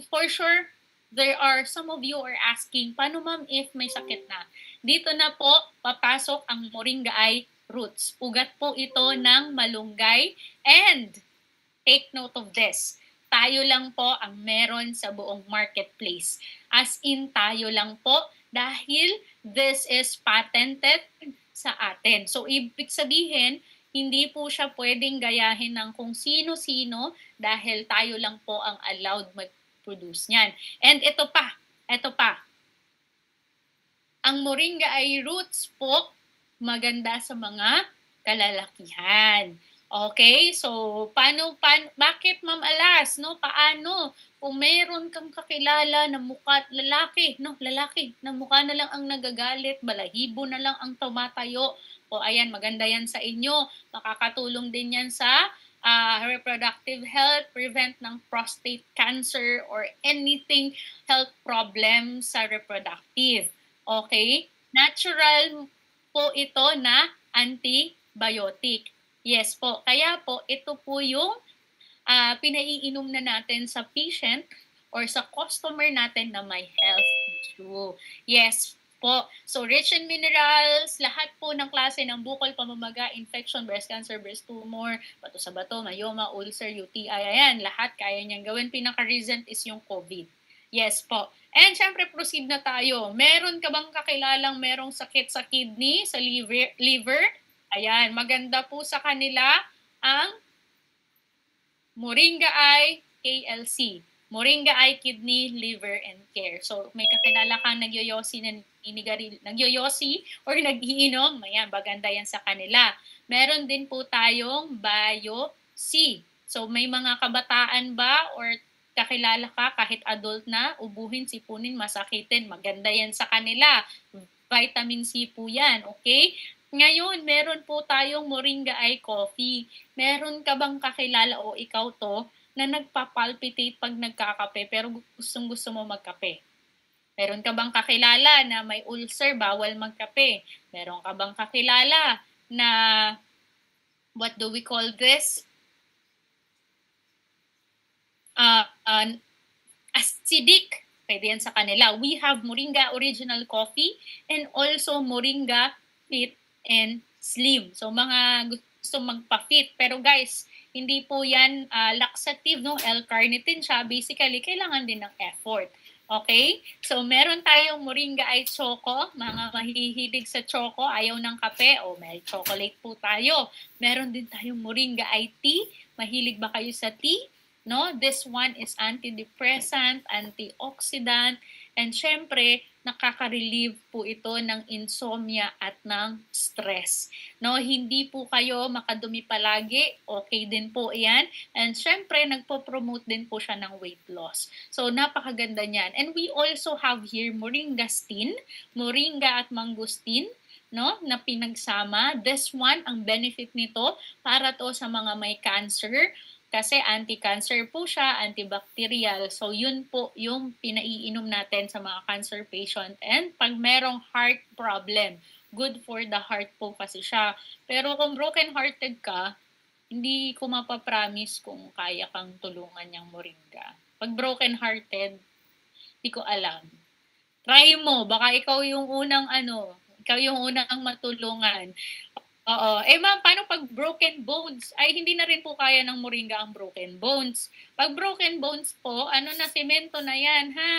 for sure, there are some of you are asking, paano ma'am if may sakit na? Dito na po papasok ang moringa eye roots. Ugat po ito ng malunggay. And take note of this. Tayo lang po ang meron sa buong marketplace. As in, tayo lang po dahil this is patented sa atin. So, ibig sabihin, hindi po siya pwedeng gayahin ng kung sino-sino dahil tayo lang po ang allowed mag-produce niyan. And ito pa. Ang moringa eye roots po, maganda sa mga kalalakihan. Okay? So, bakit Ma'am Alas, no? Paano? Kung meron kang kakilala na mukha, lalaki, na mukha na lang ang nagagalit, balahibo na lang ang tumatayo, o ayan, maganda yan sa inyo. Makakatulong din yan sa reproductive health, prevent ng prostate cancer or anything health problem sa reproductive. Okay? Natural po ito na antibiotic. Yes po. Kaya po, ito po yung pinaiinom na natin sa patient or sa customer natin na may health issue. Yes po. So, rich in minerals, lahat po ng klase ng bukol, pamamaga, infection, breast cancer, breast tumor, bato sa bato, myoma, ulcer, UTI, ayan, lahat kaya niyang gawin. Pinaka-recent is yung COVID. Yes po. And syempre, proceed na tayo. Meron ka bang kakilalang merong sakit sa kidney, sa liver? Ayan, maganda po sa kanila ang Moringa Eye KLC. Moringa Eye Kidney, Liver, and Care. So, may kakilala kang nagyoyosi or nag-iinom, ayan, maganda yan sa kanila. Meron din po tayong Bio-C. So, may mga kabataan ba or kakilala ka kahit adult na, ubuhin, sipunin, masakitin, maganda yan sa kanila. Vitamin C po yan, okay? Ngayon, meron po tayong Moringa Eye Coffee. Meron ka bang kakilala o ikaw to na nagpapalpitate pag nagkakape pero gustong-gusto mo magkape? Meron ka bang kakilala na may ulcer, bawal magkape? Meron ka bang kakilala na, what do we call this? Acidic. Pwede yan sa kanila. We have Moringa Original Coffee and also Moringa Fit and Slim. So, mga gusto magpa-fit. Pero guys, hindi po yan laxative, no? L-carnitine siya. Basically, kailangan din ng effort. Okay? So, meron tayong Moringa Eye Choco. Mga mahihilig sa choco, ayaw ng kape, o may chocolate po tayo. Meron din tayong Moringa Eye Tea. Mahilig ba kayo sa tea? No? This one is antidepressant, antioxidant, and syempre, nakaka-relieve po ito ng insomnia at ng stress. No, hindi po kayo makadumi palagi, okay din po 'yan. And syempre, nagpo-promote din po siya ng weight loss. So, napakaganda niyan. And we also have here moringastin, moringa at mangosteen, no, na pinagsama. This one, ang benefit nito para to sa mga may cancer, kasi anti-cancer po siya, antibacterial. So, yun po yung pinaiinom natin sa mga cancer patient. And pag merong heart problem, good for the heart po kasi siya. Pero kung broken-hearted ka, hindi ko mapapromise kung kaya kang tulungan yung moringa. Pag broken-hearted, hindi ko alam. Try mo, baka ikaw yung unang ikaw yung unang matulungan. Oo. Eh ma'am, paano pag broken bones? Ay, hindi na rin po kaya ng moringa ang broken bones. Pag broken bones po, semento na yan, ha?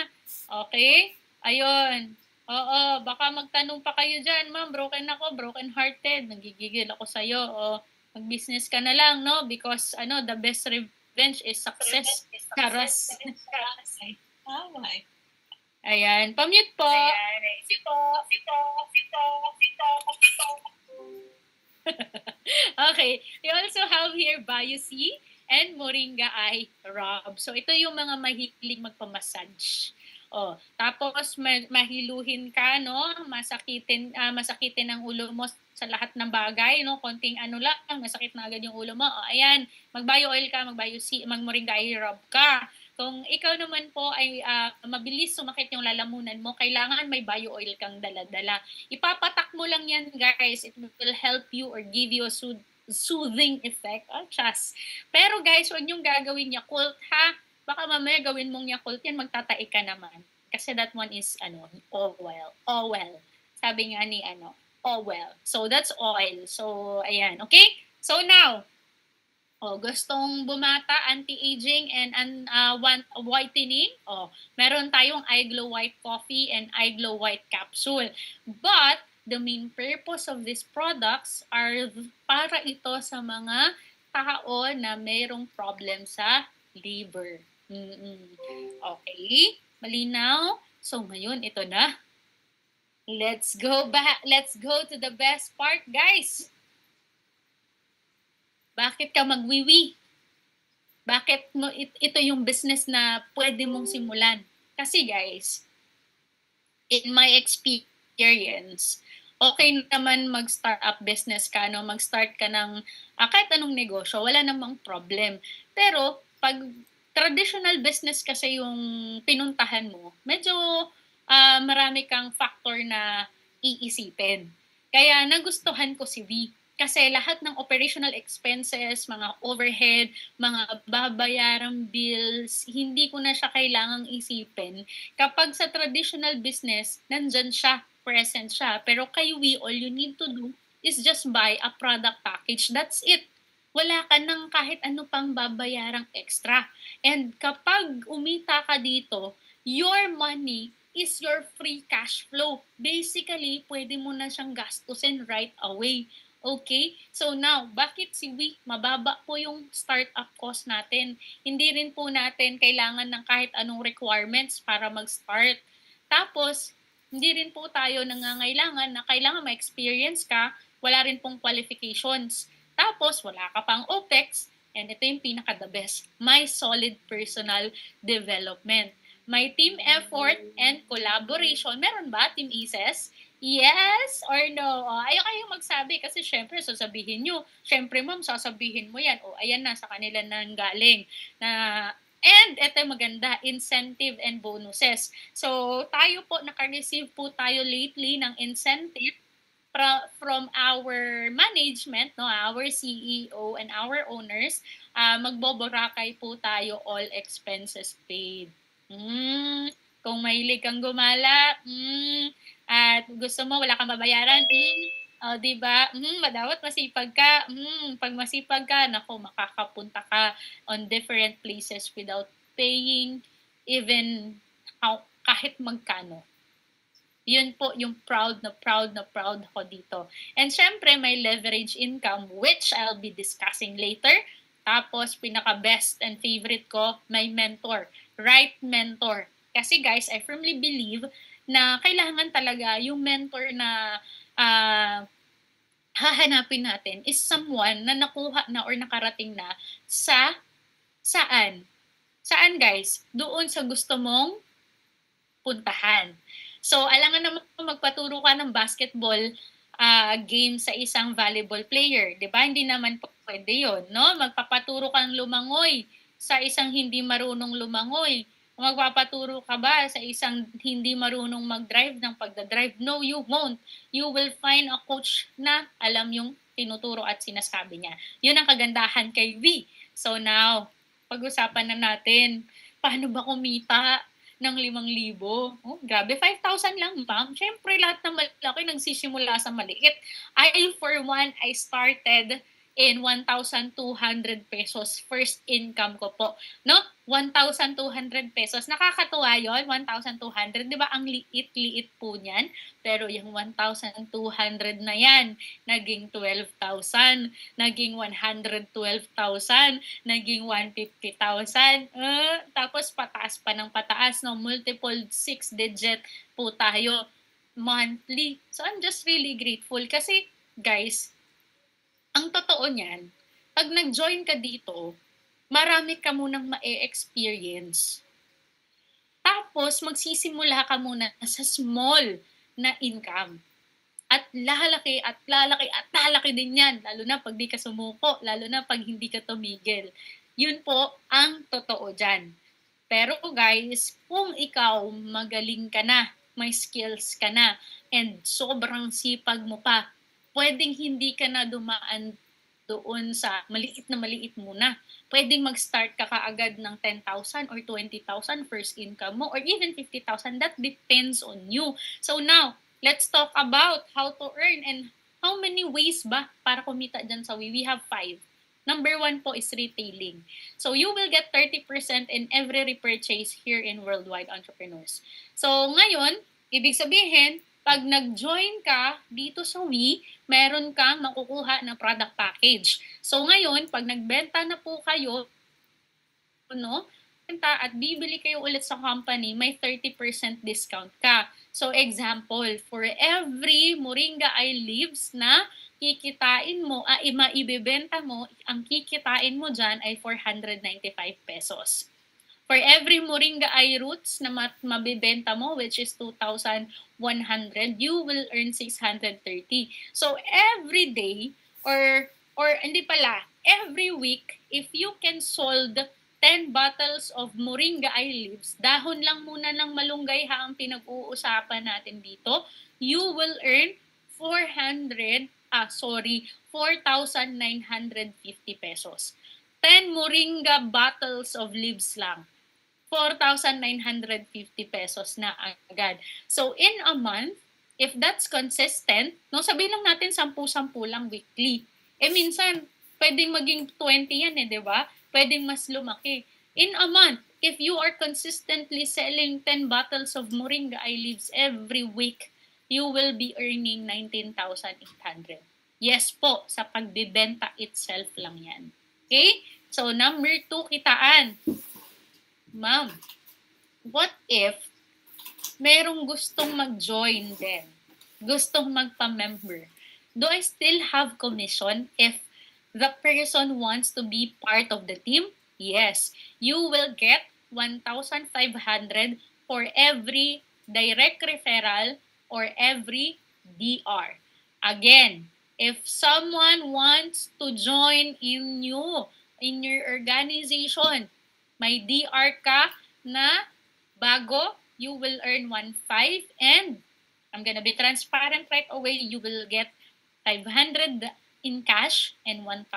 Okay? Ayun. Oo, baka magtanong pa kayo dyan, ma'am, broken ako, broken-hearted, nagigigil ako sa'yo, o mag-business ka na lang, no? Because, the best revenge is success. Charas. Tama eh. Ayan, pamute po. Ayan, sito. Okay, we also have here Biosea and Moringa Eye Rub. So, ito yung mga mahilig magpamassage. Oh, tapos mahiluhin ka, no? Masakitin ang ulo mo sa lahat ng bagay, no? Konting lang, masakit na agad yung ulo mo. Oh, ayan, mag-bio oil ka, mag-moringa eye rub ka. Kung ikaw naman po ay mabilis sumakit yung lalamunan mo, kailangan may bio oil kang dala-dala. Ipapatak mo lang yan, guys. It will help you or give you a soothing effect. Oh, chas. Pero guys, huwag niyong gagawin Yakult, ha? Baka mamaya gawin mong Yakult yan, magtatae ka naman. Kasi that one is, all well. Sabi nga ni, all well. So, that's oil. So, ayan. Okay? So, now, gustong bumata, anti-aging, and whitening, meron tayong iGlow White Coffee and iGlow White Capsule. But, the main purpose of these products are para ito sa mga tao na mayroong problem sa liver. Okay? Malinaw? So, ngayon, ito na. Let's go back. Let's go to the best part, guys. Bakit ka magwiwi? Bakit mo ito yung business na pwede mong simulan? Kasi guys, in my experience, okay naman mag-start up business ka, mag-start ka ng kahit anong negosyo, wala namang problem. Pero pag traditional business kasi yung pinuntahan mo, medyo marami kang factor na iisipin. Kaya nagustuhan ko si V. Kasi lahat ng operational expenses, mga overhead, mga babayarang bills, hindi ko na siya kailangang isipin. Kapag sa traditional business, nandyan siya, present siya. Pero kay We, all you need to do is just buy a product package. That's it. Wala ka nang kahit ano pang babayarang extra. And kapag umita ka dito, your money is your free cash flow. Basically, pwede mo na siyang gastusin right away. Okay? So now, bakit si We? Mababa po yung startup cost natin. Hindi rin po natin kailangan ng kahit anong requirements para mag-start. Tapos, hindi rin po tayo nangangailangan na kailangan ma-experience ka, wala rin pong qualifications. Tapos, wala ka pang OPEX, and ito yung pinaka-the best, my solid personal development. May team effort and collaboration. Meron ba, Team Ises? Yes or no? Ayaw kayong magsabi kasi syempre sasabihin nyo. Syempre ma'am, sasabihin mo yan. Ayan na, sa kanila nang galing. And ito maganda, incentive and bonuses. So tayo po, naka-receive po tayo lately ng incentive from our management, our CEO and our owners. Magboborakay po tayo, all expenses paid. Kung mahilig kang gumala, at gusto mo, wala kang babayaran, diba? Dapat masipag ka. Pag masipag ka, makakapunta ka on different places without paying even kahit magkano. Yun po yung proud ako dito. And syempre, may leverage income, which I'll be discussing later. Tapos, pinaka-best and favorite ko, may mentor. Right mentor. Kasi guys, I firmly believe na kailangan talaga yung mentor na hahanapin natin is someone na nakuha na or nakarating na sa saan? Saan guys? Doon sa gusto mong puntahan. So, alangan naman magpaturo ka ng basketball game sa isang volleyball player. Diba? Hindi naman pwede yun, no? Magpapaturo kang lumangoy sa isang hindi marunong lumangoy. Magpapaturo ka ba sa isang hindi marunong mag-drive ng pagdadrive? No, you won't. You will find a coach na alam yung tinuturo at sinasabi niya. Yun ang kagandahan kay V. So now, pag-usapan na natin, paano ba kumita ng 5,000? Oh, grabe, 5,000 lang, ma'am. Siyempre, lahat ng malaki nagsisimula sa maliit. For one, I started in 1,200 pesos. First income ko po. No? 1,200 pesos. Nakakatuwa yon 1,200. Di ba? Ang liit-liit po niyan. Pero yung 1,200 na yan, naging 12,000, naging 112,000, naging 150,000. Tapos pataas pa ng pataas. No? Multiple 6-digit po tayo monthly. So I'm just really grateful kasi, guys, ang totoo niyan, pag nag-join ka dito, marami ka munang ma-experience. Tapos, magsisimula ka muna sa small na income. At lalaki at lalaki at lalaki din yan. Lalo na pag di ka sumuko, lalo na pag hindi ka tumigil. Yun po ang totoo dyan. Pero guys, kung ikaw magaling ka na, may skills ka na, and sobrang sipag mo pa, pwedeng hindi ka na dumaan doon sa maliit muna. Pwedeng mag-start ka kaagad ng 10,000 or 20,000 first income mo or even 50,000. That depends on you. So now, let's talk about how to earn and how many ways ba para kumita dyan sa We have 5. Number 1 po is retailing. So you will get 30% in every repurchase here in Worldwide Entrepreneurs. So ngayon, ibig sabihin, pag nag-join ka dito sa We, meron kang makukuha na product package. So ngayon, pag nagbenta na po kayo, no, at bibili kayo ulit sa company, may 30% discount ka. So example, for every Moringa Eye leaves na kikitain mo, maibebenta mo, ang kikitain mo dyan ay 495 pesos. For every Moringa Eye roots na mabibenta mo, which is 2,100, you will earn 630. So every day, or hindi pala, every week, if you can sold 10 bottles of Moringa Eye leaves, dahon lang muna ng malunggay ha ang pinag-uusapan natin dito, you will earn 4,950 pesos. 10 Moringa bottles of leaves lang. 4,950 pesos na agad. So, in a month, if that's consistent, no, sabihin lang natin 10-10 lang weekly. Minsan, pwedeng maging 20 yan di ba? Pwedeng mas lumaki. In a month, if you are consistently selling 10 bottles of Moringa Eye leaves every week, you will be earning 19,800. Yes po, sa pagbibenta itself lang yan. Okay? So, number 2, kitaan. Ma'am, what if merong gustong mag-join din? Gustong magpa-member? Do I still have commission if the person wants to be part of the team? Yes. You will get 1,500 for every direct referral or every DR. Again, if someone wants to join in your organization, may DR ka na bago, you will earn 1,500 and I'm gonna be transparent right away. You will get 500 in cash and 1,000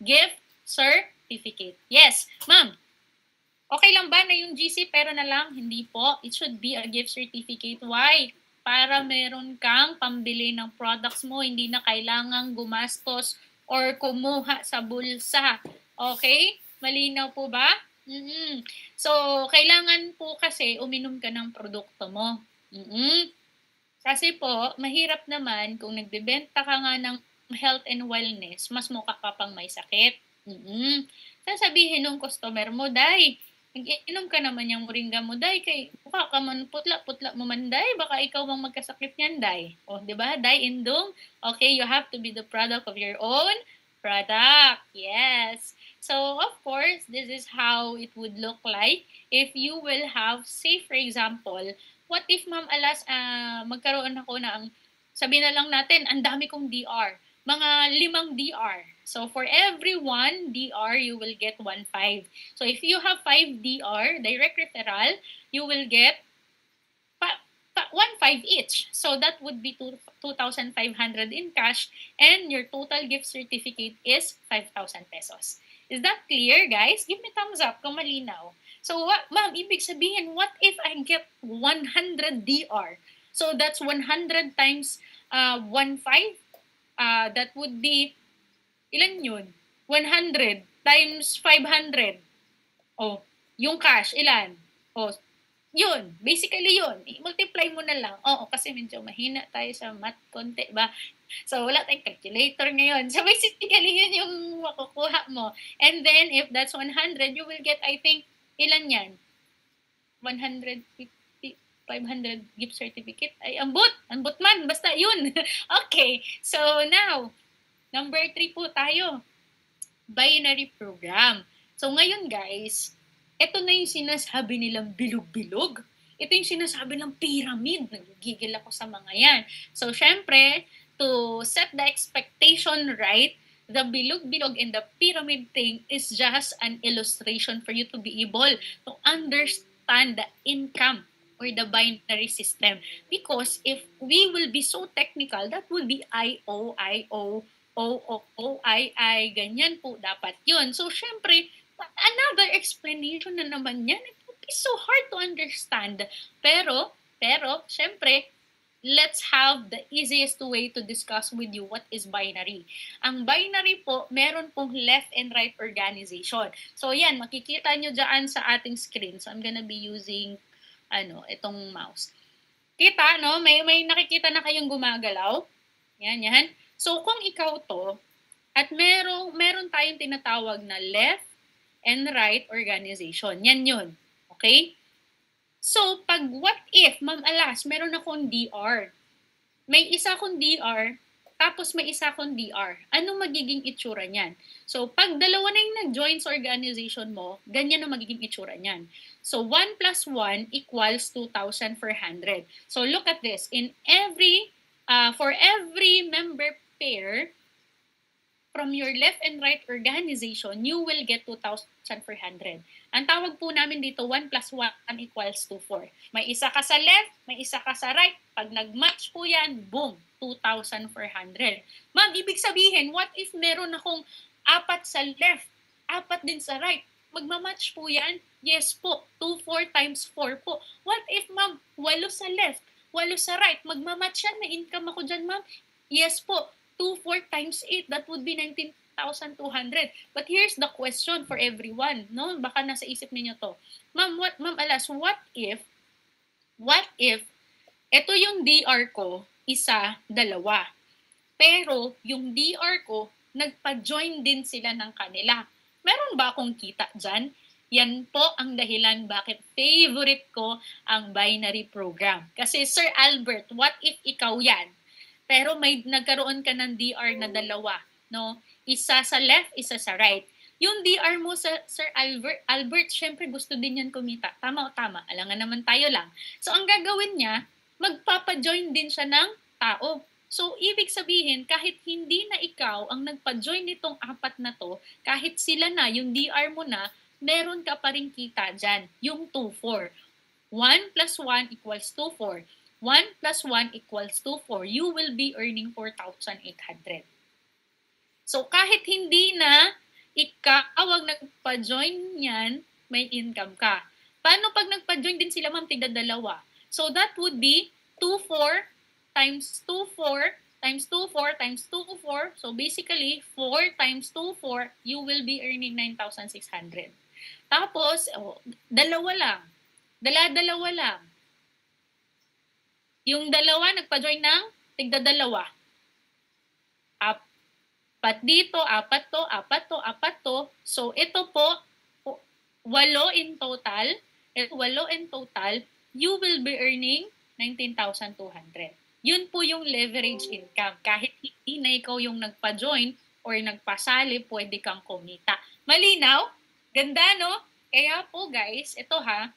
gift certificate. Yes, ma'am. Okay lang ba na yung GC pero na lang? Hindi po. It should be a gift certificate. Why? Para meron kang pambili ng products mo. Hindi na kailangang gumastos or kumuha sa bulsa. Okay? Malinaw po ba? So, kailangan po kasi uminom ka ng produkto mo. Kasi po, mahirap naman kung nagbebenta ka nga ng health and wellness, mas mukha ka pang may sakit. Sasabihin ng customer mo, Day, nag-inom ka naman yung moringa mo, Day, kay mukha ka man putla mo man, Day, baka ikaw ang magkasakit niyan, Day. O, di ba? Day, indong. Okay, you have to be the product of your own product. Yes. So, of course, this is how it would look like if you will have, say for example, what if ma'am alas, magkaroon ako ng, sabihin na lang natin, ang dami kong DR. Mga 5 DR. So for every 1 DR, you will get 1.5. So if you have 5 DR, direct referral, you will get 1.5 each. So that would be 2,500 in cash, and your total gift certificate is 5,000 pesos. Is that clear, guys? Give me thumbs up kung malinaw. So, ma'am, ibig sabihin, what if I get 100 DR? So that's 100 times 1.5. That would be, ilan yun? 100 times 500. Oh, yung cash, ilan? Oh, yun, basically yun. I-multiply mo na lang. Oo, kasi medyo mahina tayo sa math konti ba? So, wala tayong calculator ngayon. So, basically, yun yung makukuha mo. And then, if that's 100, you will get, I think, ilan yan? 150, 500 gift certificate. Ay, ambot man. Basta yun. Okay, so now, number 3 po tayo. Binary program. So, ngayon guys, ito na yung sinasabi nilang bilog-bilog. Ito yung sinasabi ng pyramid. Nagigigil ako sa mga yan. So, syempre, to set the expectation right, the bilog-bilog and the pyramid thing is just an illustration for you to be able to understand the income or the binary system. Because if we will be so technical, that will be I-O, I-O, O-O-O-I-I, ganyan po dapat yun. So, syempre, another explanation na naman yan. It would be so hard to understand. Pero, syempre, let's have the easiest way to discuss with you what is binary. Ang binary po, meron pong left and right organization. So, yan, makikita nyo dyan sa ating screen. So, I'm gonna be using, itong mouse. Kita, no? May nakikita na kayong gumagalaw. Yan. So, kung ikaw to, at meron tayong tinatawag na left and right organization. Yan yun. Okay? So, pag what if, Ma'am Alas, meron akong DR. May isa akong DR, tapos may isa akong DR. Anong magiging itsura niyan? So, pag dalawa na yung nag-join sa organization mo, ganyan ang magiging itsura niyan. So, 1 plus 1 equals 2,400. So, look at this. For every member pair from your left and right organization, you will get 2,400. Ang tawag po namin dito, 1 plus 1 equals 4. May isa ka sa left, may isa ka sa right. Pag nag-match po yan, boom, 2,400. Ma'am, ibig sabihin, what if meron akong 4 sa left, 4 din sa right? Magmamatch po yan? Yes po, 2,4 times 4 po. What if, ma'am, 8 sa left, 8 sa right? Magmamatch yan, may income ako dyan, ma'am? Yes po, 2,4 times 8, that would be 19,200. But here's the question for everyone, no? Baka nasa isip niyo to. Ma'am Alas, what if ito yung DR ko, isa, dalawa. Pero yung DR ko, nagpa-join din sila ng kanila. Meron ba akong kita dyan? Yan po ang dahilan bakit favorite ko ang binary program. Kasi Sir Albert, what if ikaw yan? Pero may nagkaroon ka ng DR na dalawa, no? Isa sa left, isa sa right. Yung DR mo sa Sir Albert, syempre gusto din yan kumita. Tama o tama? Alangan naman tayo lang. So, ang gagawin niya, magpapa-join din siya ng tao. So, ibig sabihin, kahit hindi na ikaw ang nagpa-join nitong 4 na to, kahit sila na, yung DR mo na, meron ka pa rin kita dyan, yung 2,4. 1 plus 1 equals 2,4. 1 plus 1 equals 2,4. You will be earning 4,800. So, kahit hindi na ikaw ang nagpa-join yan, may income ka. Paano pag nagpa-join din sila, ma'am, tigda-dalawa? So, that would be 2,4 times 2,4 times 2,4 times 2,4. So, basically, 4 times 2,4, you will be earning 9,600. Tapos, dalawa lang. Dala-dalawa lang. Yung dalawa, nagpa-join ng tigda-dalawa. 4 dito, 4 to, 4 to, 4 to. So, ito po, 8 in total. 8 in total, you will be earning 19,200. Yun po yung leverage income. Kahit hindi na ikaw yung nagpa-join or nagpasali, pwede kang kumita. Malinaw? Ganda, no? Kaya po, guys, ito ha,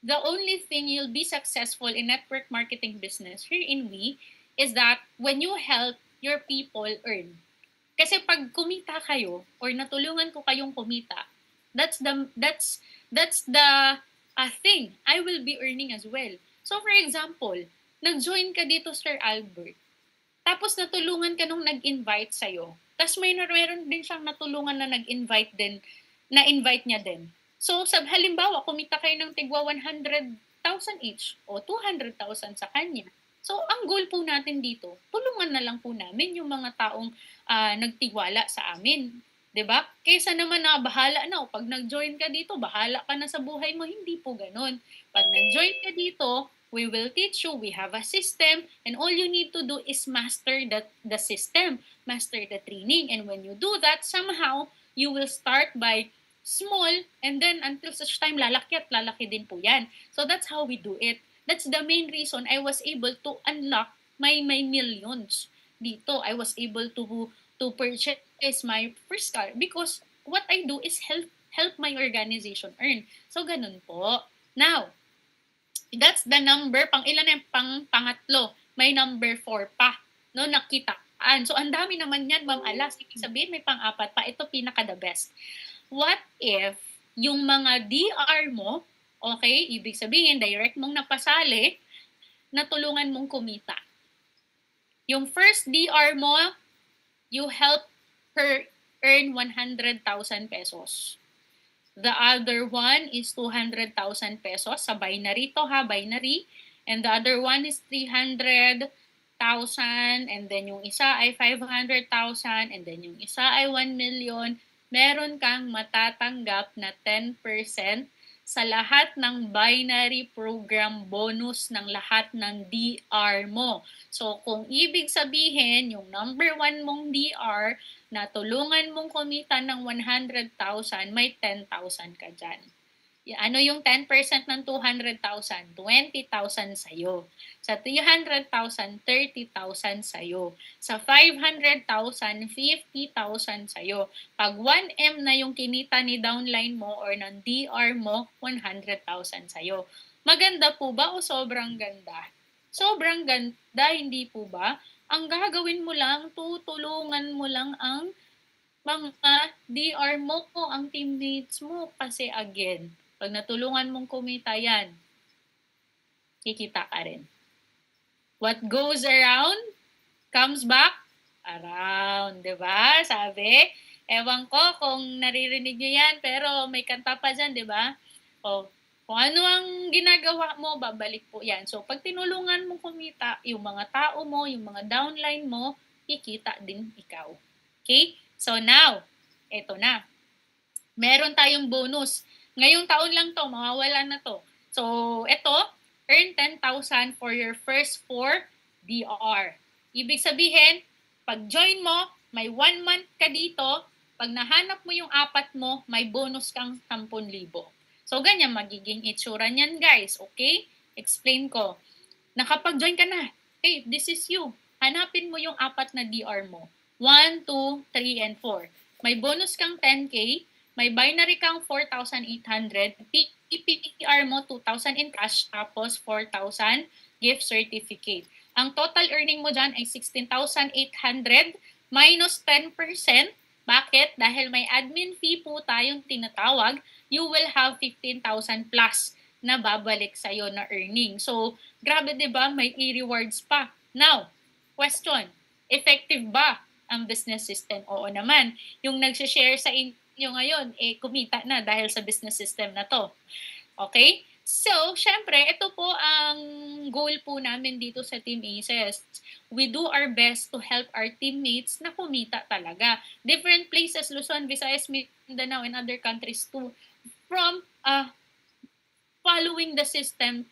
the only thing you'll be successful in network marketing business here in We is that when you help your people earn. Kasi pag kumita kayo or natulungan ko kayong kumita, that's the thing I will be earning as well. So for example, nag-join ka dito Sir Albert. Tapos natulungan ka nung nag-invite sa'yo. Tapos meron din siyang natulungan na nag-invite din, na-invite niya din. So, halimbawa, kumita kayo ng tigwa 100,000 each o 200,000 sa kanya. So, ang goal po natin dito, tulungan na lang po namin yung mga taong nagtiwala sa amin. 'Di ba? Kaysa naman na bahala na, o pag nag-join ka dito, bahala ka na sa buhay mo. Hindi po ganoon. Pag nag-join ka dito, we will teach you. We have a system, and all you need to do is master the system, master the training. And when you do that, somehow, you will start by small, and then until such time, lalaki at lalaki din po yan. So that's how we do it. That's the main reason I was able to unlock my millions dito. I was able to purchase my first car because what I do is help my organization earn. So ganun po. Now, that's the number, pang ilan na yung pangatlo. May number 4 pa, no, nakitaan. So, ang dami naman yan, Ma'am Alas. Ibig sabihin, may pang-apat pa. Ito, pinaka the best. What if yung mga DR mo, okay, ibig sabihin, direct mong napasali, natulungan mong kumita. Yung first DR mo, you help her earn 100,000 pesos. The other one is 200,000 pesos sa binary to ha, binary. And the other one is 300,000, and then yung isa ay 500,000, and then yung isa ay 1 million. Meron kang matatanggap na 10% sa lahat ng binary program bonus ng lahat ng DR mo. So, kung ibig sabihin, yung number 1 mong DR, na tulungan mong kumita ng 100,000, may 10,000 ka dyan. Ano yung 10% ng 200,000? 20,000 sa'yo. Sa 300,000, 30,000 sa'yo. Sa 500,000, 50,000 sa'yo. Pag 1M na yung kinita ni downline mo or ng DR mo, 100,000 sa'yo. Maganda po ba o sobrang ganda? Sobrang ganda, hindi po ba? Ang gagawin mo lang, tutulungan mo lang ang mga DR mo o ang teammates mo. Kasi again, pag natulungan mong kumita yan, kikita ka rin. What goes around, comes back around. Diba? Sabi, ewan ko kung naririnig nyo yan, pero may kanta pa dyan, diba? O, kung ano ang ginagawa mo, babalik po yan. So, pag tinulungan mo kumita, yung mga tao mo, yung mga downline mo, kikita din ikaw. Okay? So, now, eto na. Meron tayong bonus. Ngayong taon lang to, mawawala na to. So, eto, earn 10,000 for your first 4 DR. Ibig sabihin, pag join mo, may 1 month ka dito, pag nahanap mo yung 4 mo, may bonus kang 10,000. So, ganyan magiging itsura niyan, guys. Okay? Explain ko. Nakapag-join ka na. Hey, this is you. Hanapin mo yung 4 na DR mo. 1, 2, 3, and 4. May bonus kang 10K. May binary kang 4,800. PPR mo 2,000 in cash. Tapos 4,000 gift certificate. Ang total earning mo dyan ay 16,800 minus 10%. Bakit? Dahil may admin fee po tayong tinatawag, you will have 15,000 plus na babalik sa'yo na earning. So, grabe diba? May e-rewards pa. Now, question, effective ba ang business system? Oo naman. Yung nagsishare sa inyo ngayon, kumita na dahil sa business system na to. Okay? So, syempre, ito po ang goal po namin dito sa Team Aces. We do our best to help our teammates na kumita talaga. Different places, Luzon, Visayas, Mindanao, and other countries too, from following the system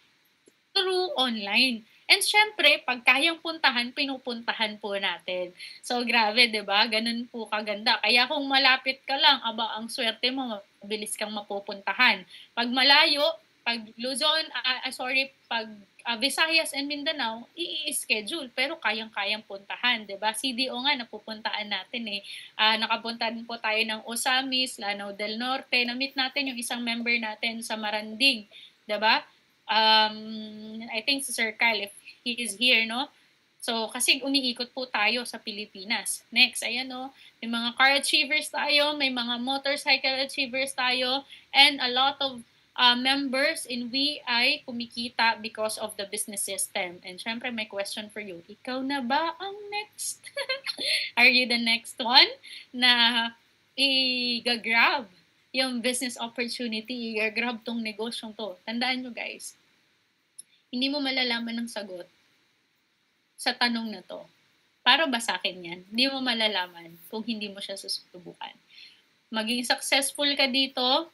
through online. And syempre, pag kayang puntahan, pinupuntahan po natin. So, grabe, di ba? Ganun po kaganda. Kaya kung malapit ka lang, aba, ang swerte mo, mabilis kang mapupuntahan. Pag malayo, pag Luzon, pag Visayas and Mindanao, i-schedule, pero kayang-kayang puntahan, 'di ba? CDO nga napupuntaan natin eh. Nakapuntahan po tayo ng Osamis, Lanao del Norte, na-meet natin yung isang member natin sa Maranding, 'di ba? I think si Sir Kyle, if he is here, no? So, kasi umiikot po tayo sa Pilipinas. Next, ayan o, may mga car achievers tayo, may mga motorcycle achievers tayo, and a lot of members in We ay kumikita because of the business system. And syempre, may question for you. Ikaw na ba ang next? Are you the next one na i-grab yung business opportunity, i-grab tong negosyong to? Tandaan nyo guys, hindi mo malalaman ng sagot sa tanong na to. Para ba sa akin yan? Hindi mo malalaman kung hindi mo siya susubukan. Maging successful ka dito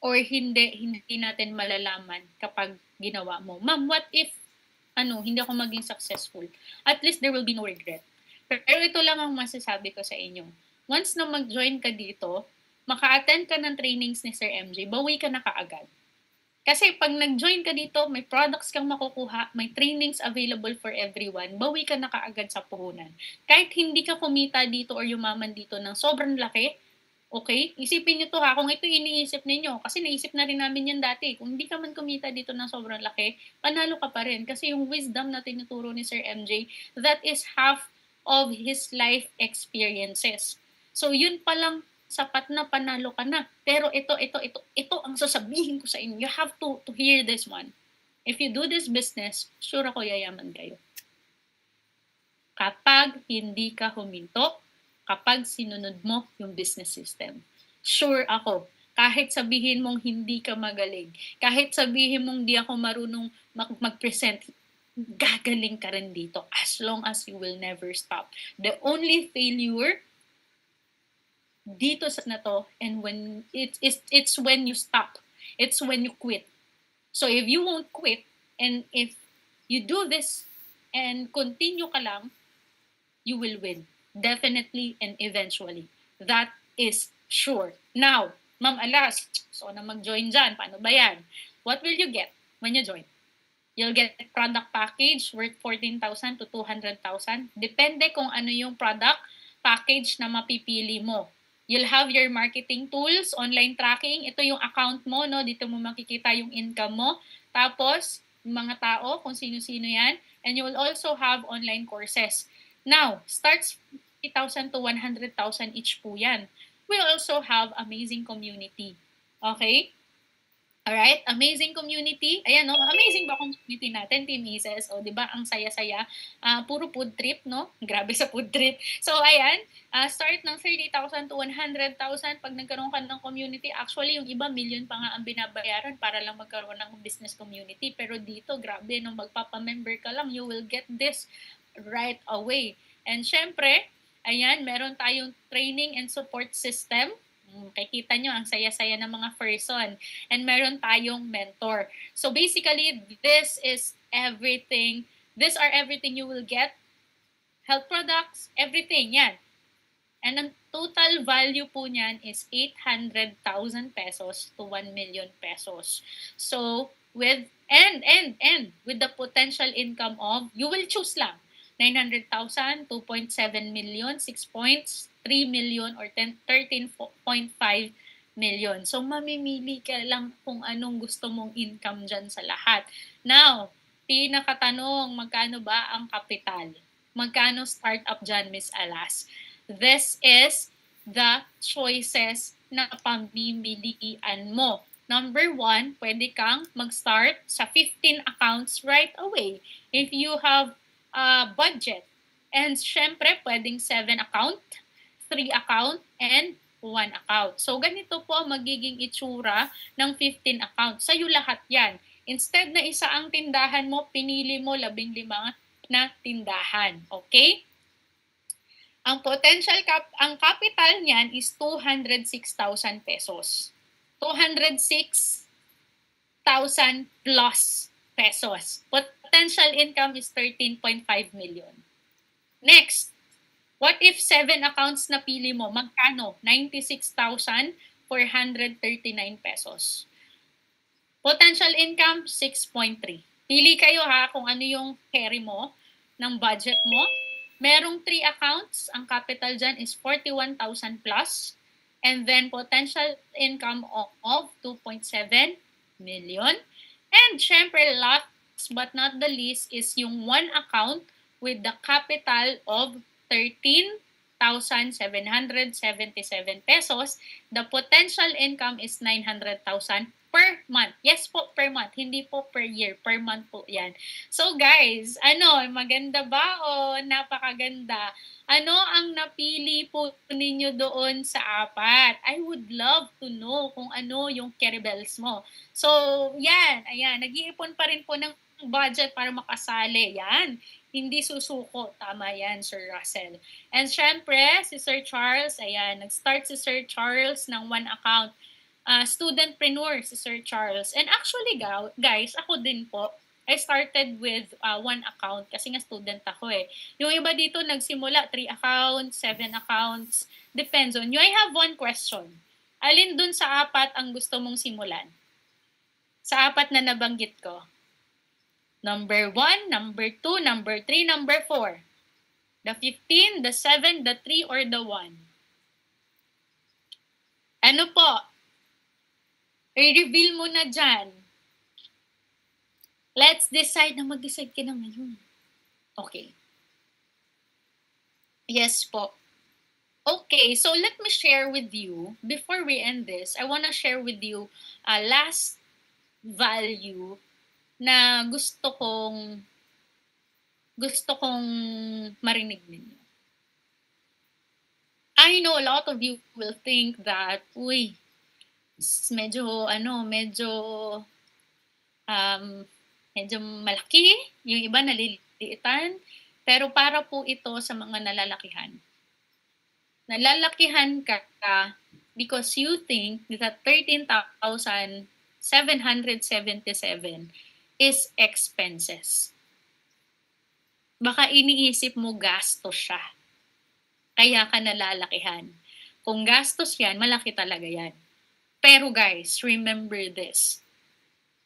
or hindi natin malalaman kapag ginawa mo. Ma'am, what if hindi ako maging successful? At least there will be no regret. Pero ito lang ang masasabi ko sa inyo. Once na mag-join ka dito, maka-attend ka ng trainings ni Sir MJ, bawi ka na kaagad. Kasi pag nag-join ka dito, may products kang makukuha, may trainings available for everyone, bawi ka na kaagad sa puhunan. Kahit hindi ka kumita dito or yumaman dito ng sobrang laki, okay? Isipin nyo to ha, kung ito iniisip ninyo, kasi naisip na rin namin yan dati. Kung hindi ka man kumita dito ng sobrang laki, panalo ka pa rin. Kasi yung wisdom na tinuturo ni Sir MJ, that is half of his life experiences. So yun palang sapat na panalo ka na. Pero ito ang sasabihin ko sa inyo. You have to hear this one. If you do this business, sure ako yayaman kayo. Kapag hindi ka huminto, kapag sinunod mo yung business system. Sure ako, kahit sabihin mong hindi ka magaling, kahit sabihin mong di ako marunong mag-present, gagaling ka rin dito as long as you will never stop. The only failure dito na to, and when it's when you stop, it's when you quit. So if you won't quit, and if you do this and continue ka lang, you will win, definitely and eventually. That is sure. Now, Ma'am Alas, so na mag-join dyan, paano ba yan? What will you get when you join? You'll get a product package worth 14,000 to 200,000. Depende kung ano yung product package na mapipili mo. You'll have your marketing tools, online tracking. Ito yung account mo, no? Dito mo makikita yung income mo. Tapos, yung mga tao, kung sino-sino yan. And you will also have online courses. Now, starts 50,000 to 100,000 each po yan. We also have amazing community. Okay? Alright, amazing community. Ayan, no? Amazing ba community natin, Team Ises? O, di ba, ang saya-saya. Puro food trip, no? Grabe sa food trip. So, ayan, start ng 30,000 to 100,000 pag nagkaroon ka ng community. Actually, yung iba, million pa nga ang binabayaran para lang magkaroon ng business community. Pero dito, grabe, no? Magpapamember ka lang, you will get this right away. And syempre, ayan, meron tayong training and support system. Kikita nyo, ang saya-saya ng mga person. And meron tayong mentor. So basically, this is everything. These are everything you will get. Health products, everything, yan. And ang total value po niyan is 800,000 pesos to 1 million pesos. So, with with the potential income of, you will choose lang, 900,000, 2.7 million, 6.3 million, or 13.5 million. So, mamimili ka lang kung anong gusto mong income dyan sa lahat. Now, pinakatanong, magkano ba ang kapital? Magkano startup dyan, Miss Alas? This is the choices na pamimilian mo. Number 1, pwede kang mag-start sa 15 accounts right away. If you have budget. And syempre, pwedeng 7 account, 3 account, and 1 account. So, ganito po magiging itsura ng 15 account. Sa'yo lahat yan. Instead na isa ang tindahan mo, pinili mo 15 na tindahan. Okay? Ang ang capital niyan is 206,000 pesos. 206,000 plus pesos. Potential income is 13.5 million. Next, what if 7 accounts na pili mo? Magkano? 96,439 pesos. Potential income, 6.3. Pili kayo ha kung ano yung carry mo ng budget mo. Merong 3 accounts. Ang capital dyan is 41,000 plus. And then potential income of 2.7 million. And syempre, but not the least is yung one account with the capital of 13,777 pesos. The potential income is 900,000 per month. Yes po, per month. Hindi po per year. Per month po yan. So guys, maganda ba o napakaganda? Ano ang napili po ninyo doon sa apat? I would love to know kung ano yung caribels mo. So, ayan, nag-iipon pa rin po ng budget para makasali. Yan, hindi susuko. Tama yan, Sir Russell. And syempre, si Sir Charles, ayan, nag-start si Sir Charles ng one account. Studentpreneur si Sir Charles. And actually, guys, ako din po, I started with one account kasi nga student ako eh. Yung iba dito nagsimula 3 accounts, 7 accounts, depends on you. I have one question. Alin dun sa apat ang gusto mong simulan? Sa apat na nabanggit ko. Number 1, number 2, number 3, number 4. The 15, the 7, the 3, or the 1? Ano po? I-reveal mo na dyan. Let's decide na mag-decide ka na ngayon. Okay. Yes po. Okay, so let me share with you, before we end this, I want to share with you a last value na gusto kong marinig ninyo. I know a lot of you will think that, medyo malaki, yung iba naliliitan, pero para po ito sa mga nalalakihan. Nalalakihan ka because you think that 13,777 is expenses. Baka iniisip mo gastos siya. Kaya ka nalalakihan. Kung gastos yan, malaki talaga yan. Pero guys, remember this.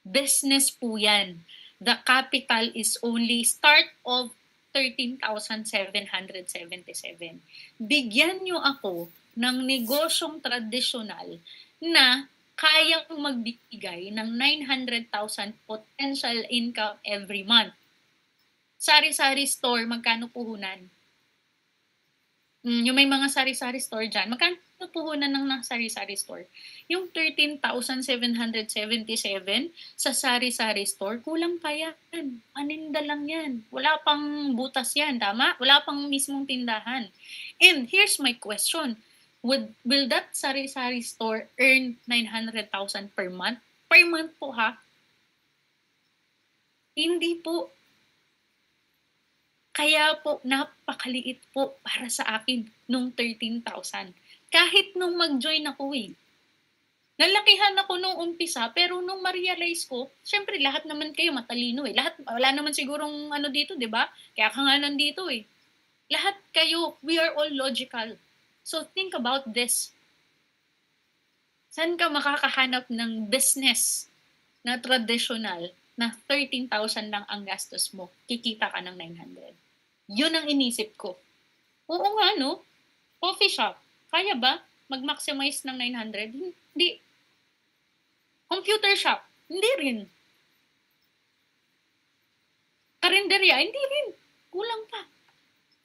Business po yan. The capital is only start of 13,777. Bigyan nyo ako ng negosyong tradisyonal na kayang magbigay ng 900,000 potential income every month. Sari-sari store, magkano puhunan? Yung may mga sari-sari store dyan, magkano puhunan ng sari-sari store? Yung 13,777 sa sari-sari store, kulang pa yan. Paninda lang yan. Wala pang butas yan, tama? Wala pang mismong tindahan. And here's my question. Will that sari-sari store earn 900,000 per month? Per month po ha? Hindi po. Kaya po, napakaliit po para sa akin nung 13,000. Kahit nung mag-join ako Nalakihan ako nung umpisa, pero nung ma-realize ko, syempre lahat naman kayo matalino wala naman sigurong dito, di ba? Kaya ka nga nandito Lahat kayo, we are all logical. So think about this. Saan ka makakahanap ng business na traditional na 13,000 lang ang gastos mo? Kikita ka ng 900. Yun ang inisip ko. Oo nga, no? Coffee shop. Kaya ba mag-maximize ng 900? Hindi. Computer shop. Hindi rin. Karinderya. Hindi rin. Kulang pa.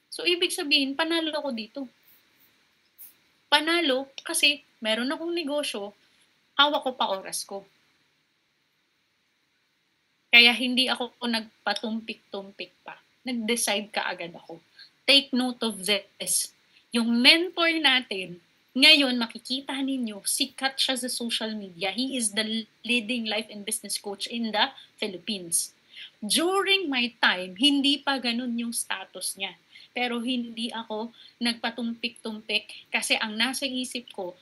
So, ibig sabihin, panalo ako dito. Panalo kasi meron akong negosyo, hawak ko pa oras ko. Kaya hindi ako nagpatumpik-tumpik pa. Nag-decide ka agad ako. Take note of this. Yung mentor natin, ngayon makikita ninyo, sikat siya sa social media. He is the leading life and business coach in the Philippines. During my time, hindi pa ganun yung status niya. Pero hindi ako nagpatumpik-tumpik kasi ang nasa isip ko,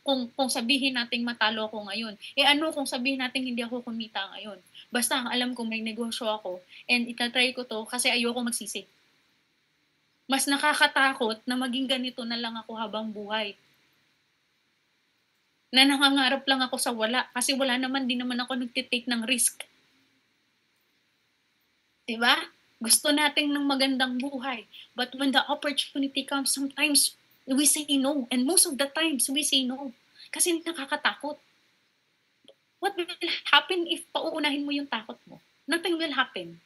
kung sabihin nating matalo ako ngayon, kung sabihin nating hindi ako kumita ngayon. Basta ang alam ko may negosyo ako and itatry ko to kasi ayoko magsisi. Mas nakakatakot na maging ganito na lang ako habang buhay. Na nangangarap lang ako sa wala kasi wala naman din naman ako nagtitake ng risk. Diba? Gusto natin ng magandang buhay. But when the opportunity comes, sometimes we say no. And most of the times, we say no. Kasi nakakatakot. What will happen if pauunahin mo yung takot mo? nothing will happen.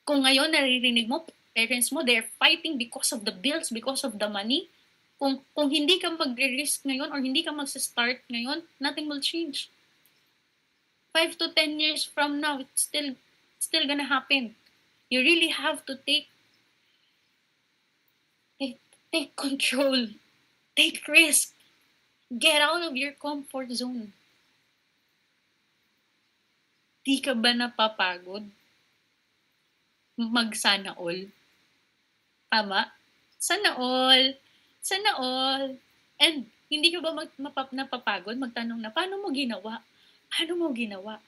Kung ngayon naririnig mo, parents mo, they're fighting because of the bills, because of the money. Kung hindi ka magre-risk ngayon or hindi ka mag-start ngayon, nothing will change. 5 to 10 years from now, it's still gonna happen. You really have to take control. Take risk. Get out of your comfort zone. Di ka ba napapagod? Mag-sana all? Tama? Sana all. Sana all. And hindi ka ba napapagod? Magtanong na, paano mo ginawa? Paano mo ginawa?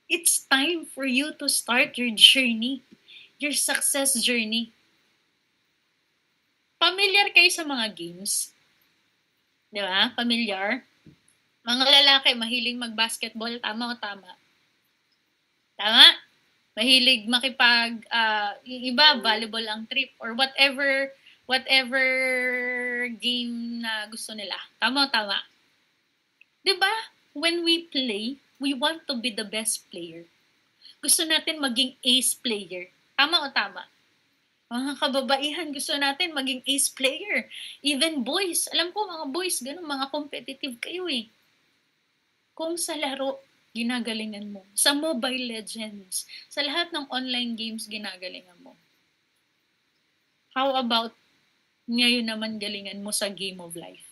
It's time for you to start your journey. Your success journey. Familiar kayo sa mga games? Di ba? Familiar? Mga lalaki, mahiling mag-basketball. Tama o tama? Tama? Mahilig makipag, yung iba, volleyball ang trip or whatever game na gusto nila. Tama o tama? Di ba? When we play, we want to be the best player. Gusto natin maging ace player. Tama o tama? Mga kababaihan, gusto natin maging ace player. Even boys, alam ko mga boys, ganun, mga competitive kayo eh. Kung sa laro, ginagalingan mo. Sa Mobile Legends, sa lahat ng online games, ginagalingan mo. How about ngayon naman galingan mo sa game of life?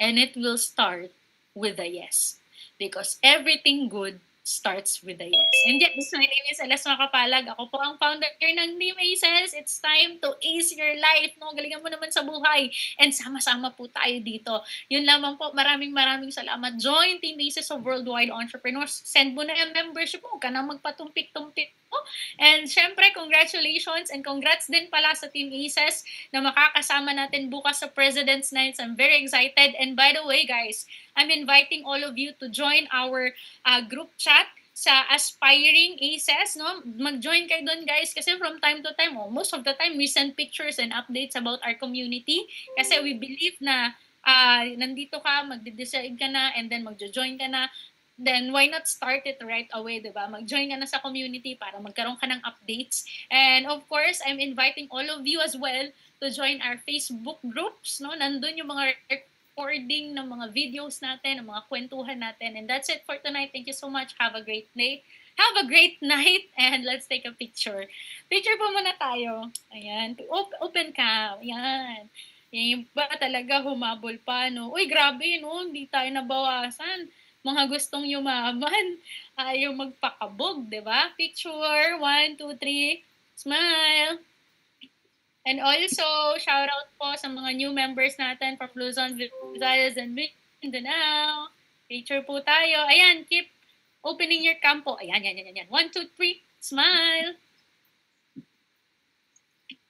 And it will start with a yes. Because everything good starts with a yes. And yes, my name is Alas Makapalag. Ako po ang founder ng Team Aces. It's time to ace your life. No? Galingan mo naman sa buhay. And sama-sama po tayo dito. Yun lamang po. Maraming salamat. Join Team Aces of Worldwide Entrepreneurs. Send mo na yung membership mo. Huwag ka na magpatumpik-tumpik mo. And syempre, congratulations and congrats din pala sa Team Aces na makakasama natin bukas sa President's Nights. I'm very excited. And by the way, guys, I'm inviting all of you to join our group chat sa Aspiring Aces, no? Mag-join kayo doon, guys, kasi from time to time, most of the time, we send pictures and updates about our community kasi we believe na nandito ka, magde-decide ka na, and then magjo-join ka na. Then why not start it right away, diba? Mag-join ka na sa community para magkaroon ka ng updates. And of course, I'm inviting all of you as well to join our Facebook groups, no? Nandun yung mga recording ng mga videos natin, ng mga kwentuhan natin. And that's it for tonight. Thank you so much. Have a great day. Have a great night. And let's take a picture. Picture po muna tayo. Ayan. Open ka. Ayan. Yung ba talaga humabol pa, no? Uy, grabe, no? Hindi tayo nabawasan. Mga gustong yumaman. Ayaw magpakabog, di ba? Picture. 1, 2, 3. Smile. And also, shout out po sa mga new members natin from Luzon, Visayas, and Mindanao. Picture po tayo. Ayan, keep opening your cam po. Ayan. 1, 2, 3. Smile.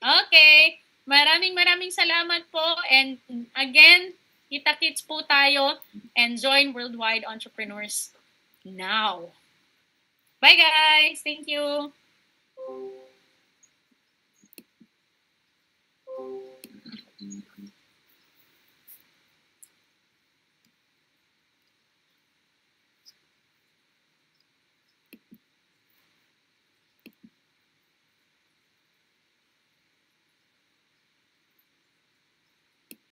Okay. Maraming salamat po. And again, kita-kits po tayo and join Worldwide Entrepreneurs now. Bye guys. Thank you.